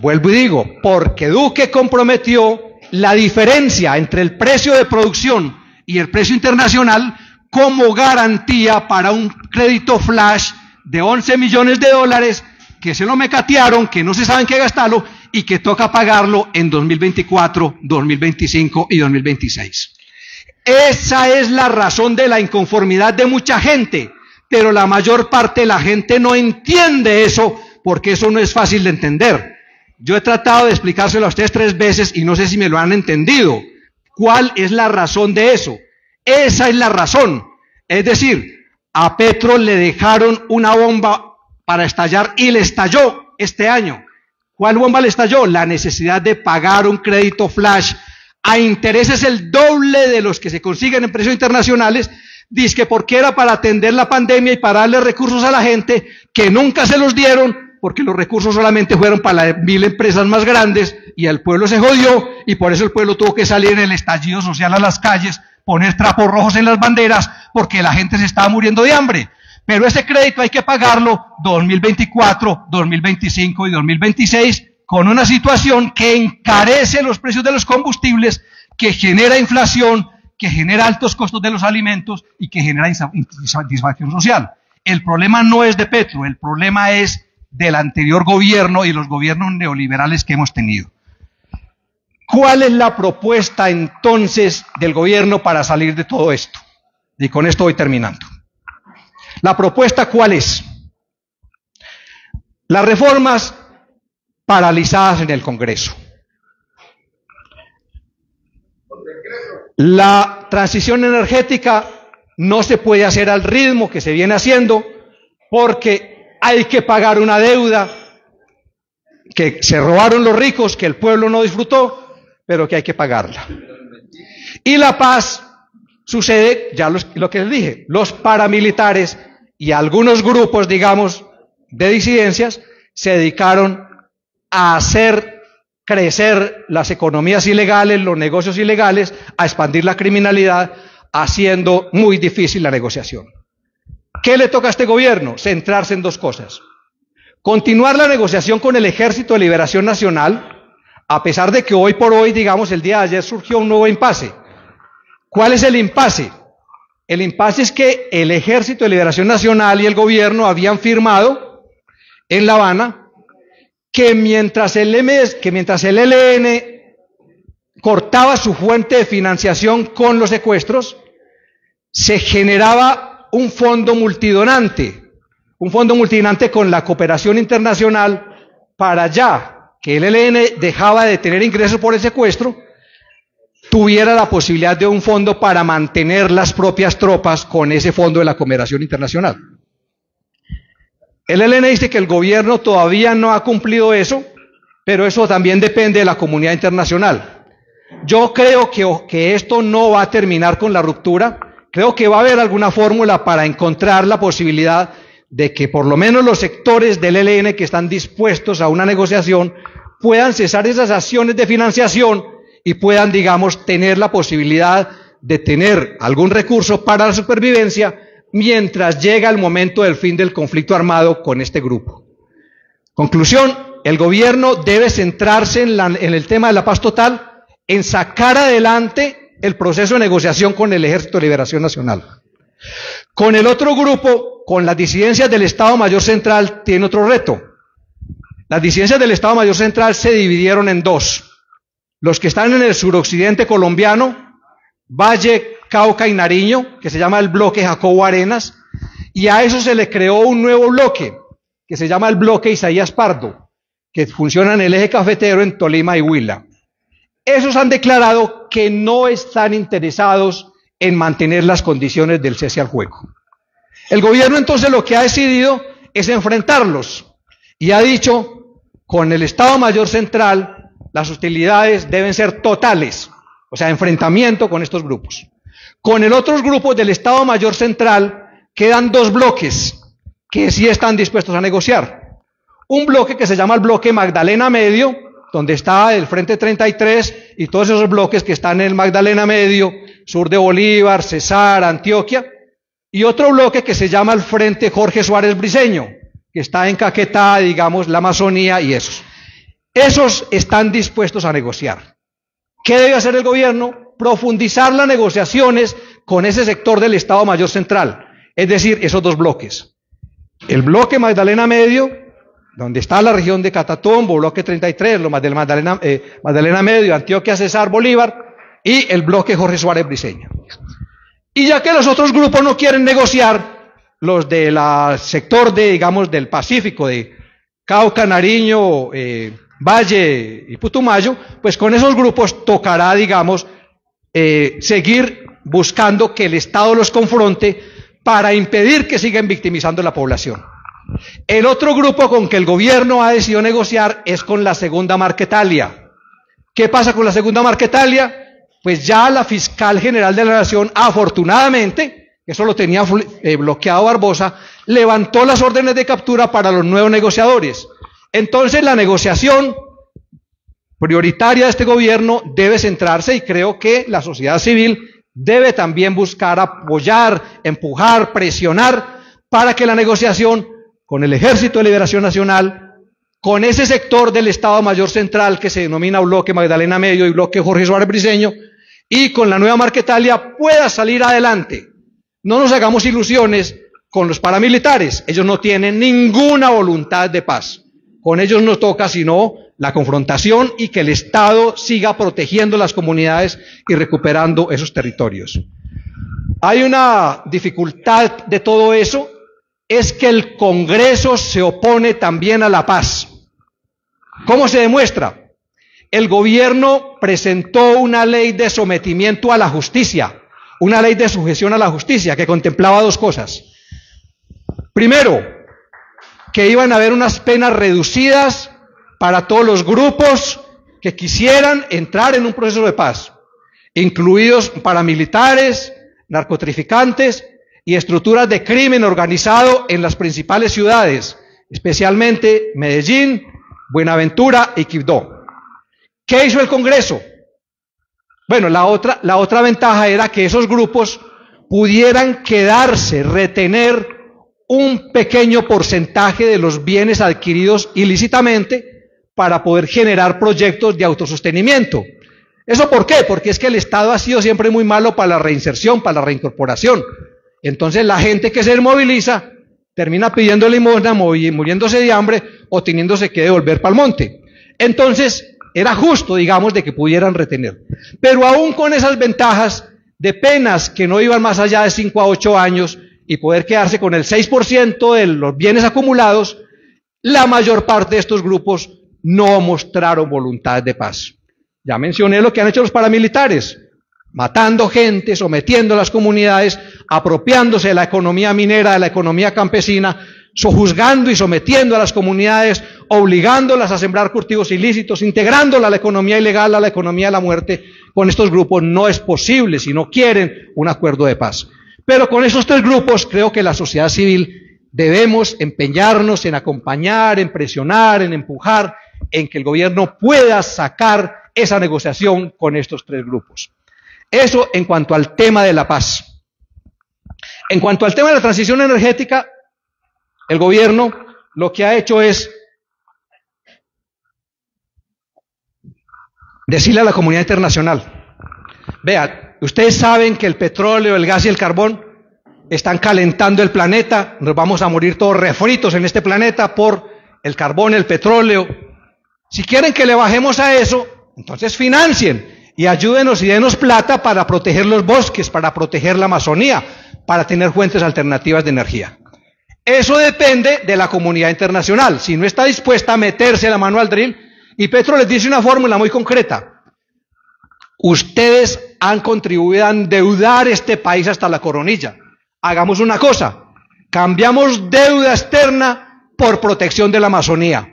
Vuelvo y digo, porque Duque comprometió la diferencia entre el precio de producción y el precio internacional como garantía para un crédito flash de $11 millones que se lo mecatearon, que no se saben qué gastarlo y que toca pagarlo en 2024, 2025 y 2026. Esa es la razón de la inconformidad de mucha gente, pero la mayor parte de la gente no entiende eso porque eso no es fácil de entender. Yo he tratado de explicárselo a ustedes 3 veces y no sé si me lo han entendido. ¿Cuál es la razón de eso? Esa es la razón. Es decir, a Petro le dejaron una bomba para estallar y le estalló este año. ¿Cuál bomba le estalló? La necesidad de pagar un crédito flash a intereses el doble de los que se consiguen en precios internacionales, dizque porque era para atender la pandemia y para darle recursos a la gente que nunca se los dieron, porque los recursos solamente fueron para las 1000 empresas más grandes y el pueblo se jodió y por eso el pueblo tuvo que salir en el estallido social a las calles, poner trapos rojos en las banderas porque la gente se estaba muriendo de hambre. Pero ese crédito hay que pagarlo 2024, 2025 y 2026 con una situación que encarece los precios de los combustibles, que genera inflación, que genera altos costos de los alimentos y que genera insatisfacción social. El problema no es de Petro, el problema es del anterior gobierno y los gobiernos neoliberales que hemos tenido. ¿Cuál es la propuesta entonces del gobierno para salir de todo esto? Y con esto voy terminando. ¿La propuesta cuál es? Las reformas paralizadas en el Congreso. La transición energética no se puede hacer al ritmo que se viene haciendo porque hay que pagar una deuda que se robaron los ricos, que el pueblo no disfrutó, pero que hay que pagarla. Y la paz sucede, ya lo que les dije, los paramilitares y algunos grupos, digamos, de disidencias se dedicaron a hacer crecer las economías ilegales, los negocios ilegales, a expandir la criminalidad, haciendo muy difícil la negociación. ¿Qué le toca a este gobierno? Centrarse en dos cosas. Continuar la negociación con el Ejército de Liberación Nacional, a pesar de que hoy por hoy, digamos, el día de ayer surgió un nuevo impasse. ¿Cuál es el impasse? El impasse es que el Ejército de Liberación Nacional y el gobierno habían firmado en La Habana que mientras el ELN cortaba su fuente de financiación con los secuestros, se generaba un fondo multidonante con la cooperación internacional para ya que el ELN dejaba de tener ingresos por el secuestro, tuviera la posibilidad de un fondo para mantener las propias tropas con ese fondo de la cooperación internacional. El ELN dice que el gobierno todavía no ha cumplido eso, pero eso también depende de la comunidad internacional. Yo creo que esto no va a terminar con la ruptura. Creo que va a haber alguna fórmula para encontrar la posibilidad de que por lo menos los sectores del ELN que están dispuestos a una negociación puedan cesar esas acciones de financiación y puedan, digamos, tener la posibilidad de tener algún recurso para la supervivencia mientras llega el momento del fin del conflicto armado con este grupo. Conclusión, el gobierno debe centrarse en el tema de la paz total, en sacar adelante el proceso de negociación con el Ejército de Liberación Nacional. Con el otro grupo, con las disidencias del Estado Mayor Central, tiene otro reto. Las disidencias del Estado Mayor Central se dividieron en dos. Los que están en el suroccidente colombiano, Valle, Cauca y Nariño, que se llama el bloque Jacobo Arenas, y a eso se le creó un nuevo bloque, que se llama el bloque Isaías Pardo, que funciona en el eje cafetero en Tolima y Huila. Esos han declarado que no están interesados en mantener las condiciones del cese al fuego. El gobierno entonces lo que ha decidido es enfrentarlos, y ha dicho, con el Estado Mayor Central, las hostilidades deben ser totales, o sea, enfrentamiento con estos grupos. Con el otros grupos del Estado Mayor Central quedan dos bloques que sí están dispuestos a negociar. Un bloque que se llama el bloque Magdalena Medio, donde está el Frente 33 y todos esos bloques que están en el Magdalena Medio, sur de Bolívar, Cesar, Antioquia, y otro bloque que se llama el Frente Jorge Suárez Briceño, que está en Caquetá, digamos, la Amazonía y esos. Esos están dispuestos a negociar. ¿Qué debe hacer el gobierno? Profundizar las negociaciones con ese sector del Estado Mayor Central, es decir, esos dos bloques. El bloque Magdalena Medio, donde está la región de Catatumbo, bloque 33, lo más del Magdalena Medio, Antioquia, Cesar, Bolívar, y el bloque Jorge Suárez Briceño. Y ya que los otros grupos no quieren negociar, los del sector digamos, del Pacífico, de Cauca, Nariño, Valle y Putumayo, pues con esos grupos tocará, digamos, seguir buscando que el Estado los confronte para impedir que sigan victimizando a la población. El otro grupo con que el gobierno ha decidido negociar es con la Segunda Marquetalia. ¿Qué pasa con la Segunda Marquetalia? Pues ya la fiscal general de la Nación, afortunadamente, eso lo tenía bloqueado Barbosa, levantó las órdenes de captura para los nuevos negociadores. Entonces la negociación prioritaria de este gobierno debe centrarse, y creo que la sociedad civil debe también buscar apoyar, empujar, presionar para que la negociación con el Ejército de Liberación Nacional, con ese sector del Estado Mayor Central que se denomina bloque Magdalena Medio y bloque Jorge Suárez Briceño, y con la nueva Marquetalia pueda salir adelante. No nos hagamos ilusiones con los paramilitares, ellos no tienen ninguna voluntad de paz. Con ellos no toca sino la confrontación y que el Estado siga protegiendo las comunidades y recuperando esos territorios. Hay una dificultad de todo eso, es que el Congreso se opone también a la paz. ¿Cómo se demuestra? El gobierno presentó una ley de sometimiento a la justicia, una ley de sujeción a la justicia que contemplaba dos cosas. Primero, que iban a haber unas penas reducidas para todos los grupos que quisieran entrar en un proceso de paz, incluidos paramilitares, narcotraficantes y estructuras de crimen organizado en las principales ciudades, especialmente Medellín, Buenaventura y Quibdó. ¿Qué hizo el Congreso? Bueno, la otra ventaja era que esos grupos pudieran quedarse, retener un pequeño porcentaje de los bienes adquiridos ilícitamente para poder generar proyectos de autosostenimiento. ¿Eso por qué? Porque es que el Estado ha sido siempre muy malo para la reinserción, para la reincorporación. Entonces la gente que se moviliza termina pidiendo limosna, muriéndose de hambre o teniéndose que devolver para el monte. Entonces era justo, digamos, de que pudieran retener. Pero aún con esas ventajas de penas que no iban más allá de 5 a 8 años y poder quedarse con el 6% de los bienes acumulados, la mayor parte de estos grupos no mostraron voluntad de paz. Ya mencioné lo que han hecho los paramilitares, matando gente, sometiendo a las comunidades, apropiándose de la economía minera, de la economía campesina, sojuzgando y sometiendo a las comunidades, obligándolas a sembrar cultivos ilícitos, integrándola a la economía ilegal, a la economía de la muerte. Con estos grupos no es posible si no quieren un acuerdo de paz. Pero con esos tres grupos creo que la sociedad civil debemos empeñarnos en acompañar, en presionar, en empujar, en que el gobierno pueda sacar esa negociación con estos tres grupos. Eso en cuanto al tema de la paz. En cuanto al tema de la transición energética, el gobierno lo que ha hecho es decirle a la comunidad internacional: vean, ustedes saben que el petróleo, el gas y el carbón están calentando el planeta, nos vamos a morir todos refritos en este planeta por el carbón, el petróleo. Si quieren que le bajemos a eso, entonces financien y ayúdenos y denos plata para proteger los bosques, para proteger la Amazonía, para tener fuentes alternativas de energía. Eso depende de la comunidad internacional. Si no está dispuesta a meterse la mano al drill, y Petro les dice una fórmula muy concreta: ustedes han contribuido a endeudar este país hasta la coronilla. Hagamos una cosa, cambiamos deuda externa por protección de la Amazonía.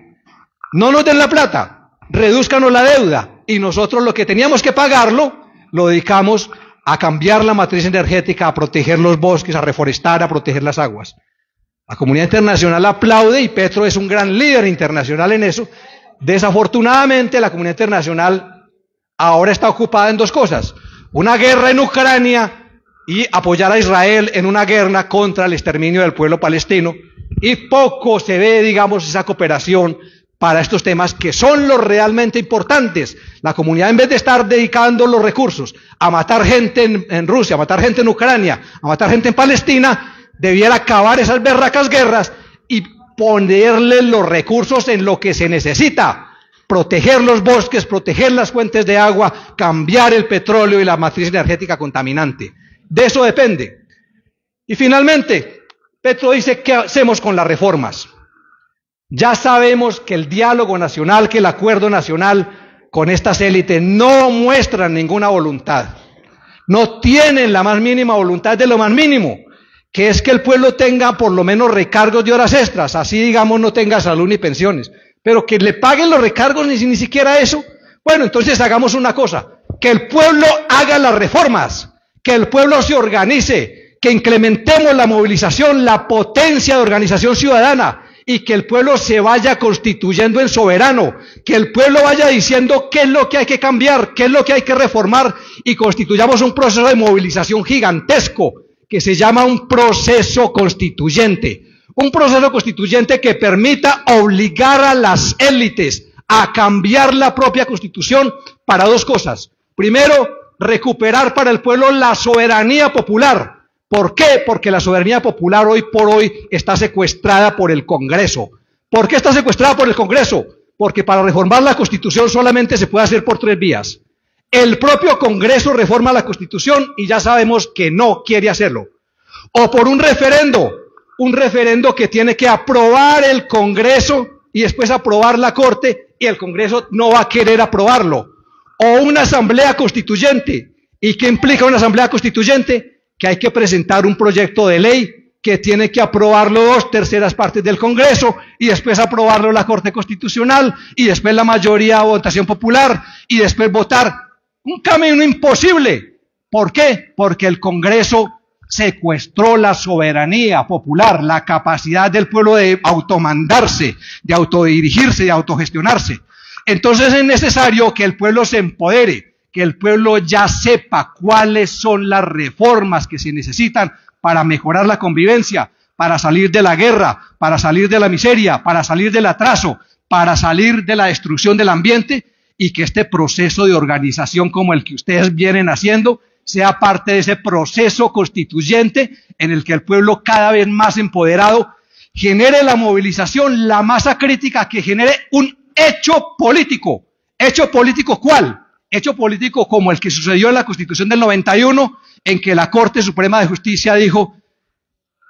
No nos den la plata, redúzcanos la deuda, y nosotros lo que teníamos que pagarlo, lo dedicamos a cambiar la matriz energética, a proteger los bosques, a reforestar, a proteger las aguas. La comunidad internacional aplaude y Petro es un gran líder internacional en eso. Desafortunadamente la comunidad internacional ahora está ocupada en dos cosas: una guerra en Ucrania y apoyar a Israel en una guerra contra el exterminio del pueblo palestino, y poco se ve, digamos, esa cooperación para estos temas que son los realmente importantes. La comunidad, en vez de estar dedicando los recursos a matar gente en Rusia, a matar gente en Ucrania, a matar gente en Palestina, debiera acabar esas berracas guerras y ponerle los recursos en lo que se necesita: proteger los bosques, proteger las fuentes de agua, cambiar el petróleo y la matriz energética contaminante. De eso depende. Y finalmente, Petro dice: ¿qué hacemos con las reformas? Ya sabemos que el diálogo nacional, que el acuerdo nacional con estas élites no muestran ninguna voluntad. No tienen la más mínima voluntad de lo más mínimo, que es que el pueblo tenga por lo menos recargos de horas extras, así digamos no tenga salud ni pensiones, pero que le paguen los recargos ni siquiera eso. Bueno, entonces hagamos una cosa: que el pueblo haga las reformas, que el pueblo se organice, que incrementemos la movilización, la potencia de organización ciudadana, y que el pueblo se vaya constituyendo en soberano, que el pueblo vaya diciendo qué es lo que hay que cambiar, qué es lo que hay que reformar, y constituyamos un proceso de movilización gigantesco que se llama un proceso constituyente. Un proceso constituyente que permita obligar a las élites a cambiar la propia constitución para dos cosas. Primero, recuperar para el pueblo la soberanía popular. ¿Por qué? Porque la soberanía popular hoy por hoy está secuestrada por el Congreso. ¿Por qué está secuestrada por el Congreso? Porque para reformar la Constitución solamente se puede hacer por 3 vías. El propio Congreso reforma la Constitución y ya sabemos que no quiere hacerlo. O por un referendo que tiene que aprobar el Congreso y después aprobar la Corte, y el Congreso no va a querer aprobarlo. O una asamblea constituyente. ¿Y qué implica una asamblea constituyente? Que hay que presentar un proyecto de ley que tiene que aprobarlo 2/3 partes del Congreso y después aprobarlo la Corte Constitucional y después la mayoría o votación popular y después votar. Un camino imposible. ¿Por qué? Porque el Congreso secuestró la soberanía popular, la capacidad del pueblo de automandarse, de autodirigirse, de autogestionarse. Entonces es necesario que el pueblo se empodere, que el pueblo ya sepa cuáles son las reformas que se necesitan para mejorar la convivencia, para salir de la guerra, para salir de la miseria, para salir del atraso, para salir de la destrucción del ambiente, y que este proceso de organización como el que ustedes vienen haciendo sea parte de ese proceso constituyente en el que el pueblo cada vez más empoderado genere la movilización, la masa crítica, que genere un hecho político. ¿Hecho político cuál? Hecho político como el que sucedió en la Constitución del 91, en que la Corte Suprema de Justicia dijo: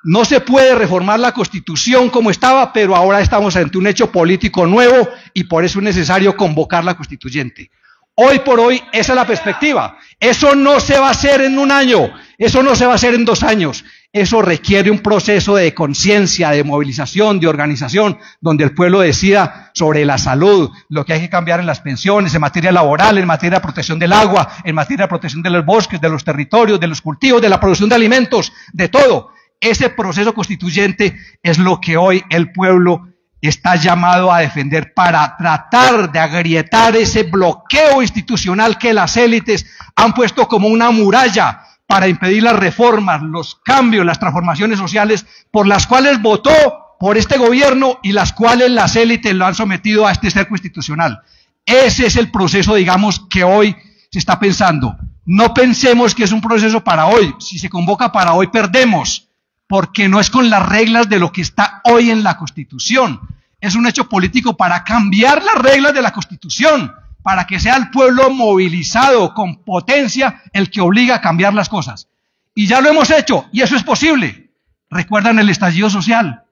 no se puede reformar la Constitución como estaba, pero ahora estamos ante un hecho político nuevo y por eso es necesario convocar la constituyente. Hoy por hoy esa es la perspectiva. Eso no se va a hacer en 1 año, eso no se va a hacer en 2 años. Eso requiere un proceso de conciencia, de movilización, de organización, donde el pueblo decida sobre la salud, lo que hay que cambiar en las pensiones, en materia laboral, en materia de protección del agua, en materia de protección de los bosques, de los territorios, de los cultivos, de la producción de alimentos, de todo. Ese proceso constituyente es lo que hoy el pueblo está llamado a defender para tratar de agrietar ese bloqueo institucional que las élites han puesto como una muralla para impedir las reformas, los cambios, las transformaciones sociales por las cuales votó por este gobierno y las cuales las élites lo han sometido a este cerco institucional. Ese es el proceso, digamos, que hoy se está pensando. No pensemos que es un proceso para hoy. Si se convoca para hoy, perdemos, porque no es con las reglas de lo que está hoy en la Constitución. Es un hecho político para cambiar las reglas de la Constitución, para que sea el pueblo movilizado con potencia el que obliga a cambiar las cosas. Y ya lo hemos hecho, y eso es posible. ¿Recuerdan el estallido social?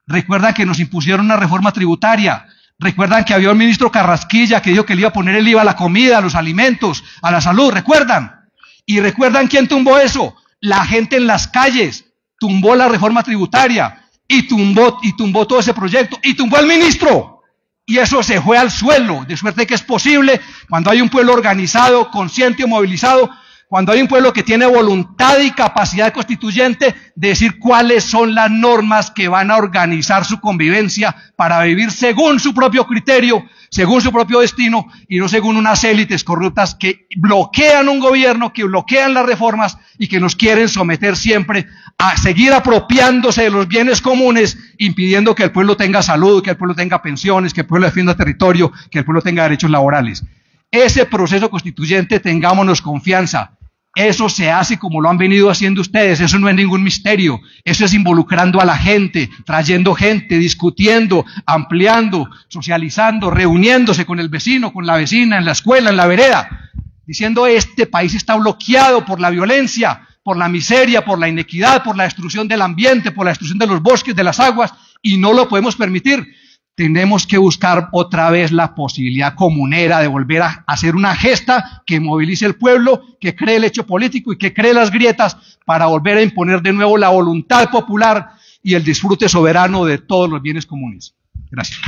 ¿Recuerdan que nos impusieron una reforma tributaria? ¿Recuerdan que había un ministro Carrasquilla que dijo que le iba a poner el IVA a la comida, a los alimentos, a la salud? ¿Recuerdan? ¿Y recuerdan quién tumbó eso? La gente en las calles tumbó la reforma tributaria y tumbó todo ese proyecto y tumbó al ministro. Y eso se fue al suelo, de suerte que es posible cuando hay un pueblo organizado, consciente y movilizado, cuando hay un pueblo que tiene voluntad y capacidad constituyente de decir cuáles son las normas que van a organizar su convivencia para vivir según su propio criterio, según su propio destino y no según unas élites corruptas que bloquean un gobierno, que bloquean las reformas y que nos quieren someter siempre a seguir apropiándose de los bienes comunes, impidiendo que el pueblo tenga salud, que el pueblo tenga pensiones, que el pueblo defienda territorio, que el pueblo tenga derechos laborales. Ese proceso constituyente, tengámonos confianza. Eso se hace como lo han venido haciendo ustedes, eso no es ningún misterio, eso es involucrando a la gente, trayendo gente, discutiendo, ampliando, socializando, reuniéndose con el vecino, con la vecina, en la escuela, en la vereda, diciendo: este país está bloqueado por la violencia, por la miseria, por la inequidad, por la destrucción del ambiente, por la destrucción de los bosques, de las aguas, y no lo podemos permitir. Tenemos que buscar otra vez la posibilidad comunera de volver a hacer una gesta que movilice el pueblo, que cree el hecho político y que cree las grietas para volver a imponer de nuevo la voluntad popular y el disfrute soberano de todos los bienes comunes. Gracias.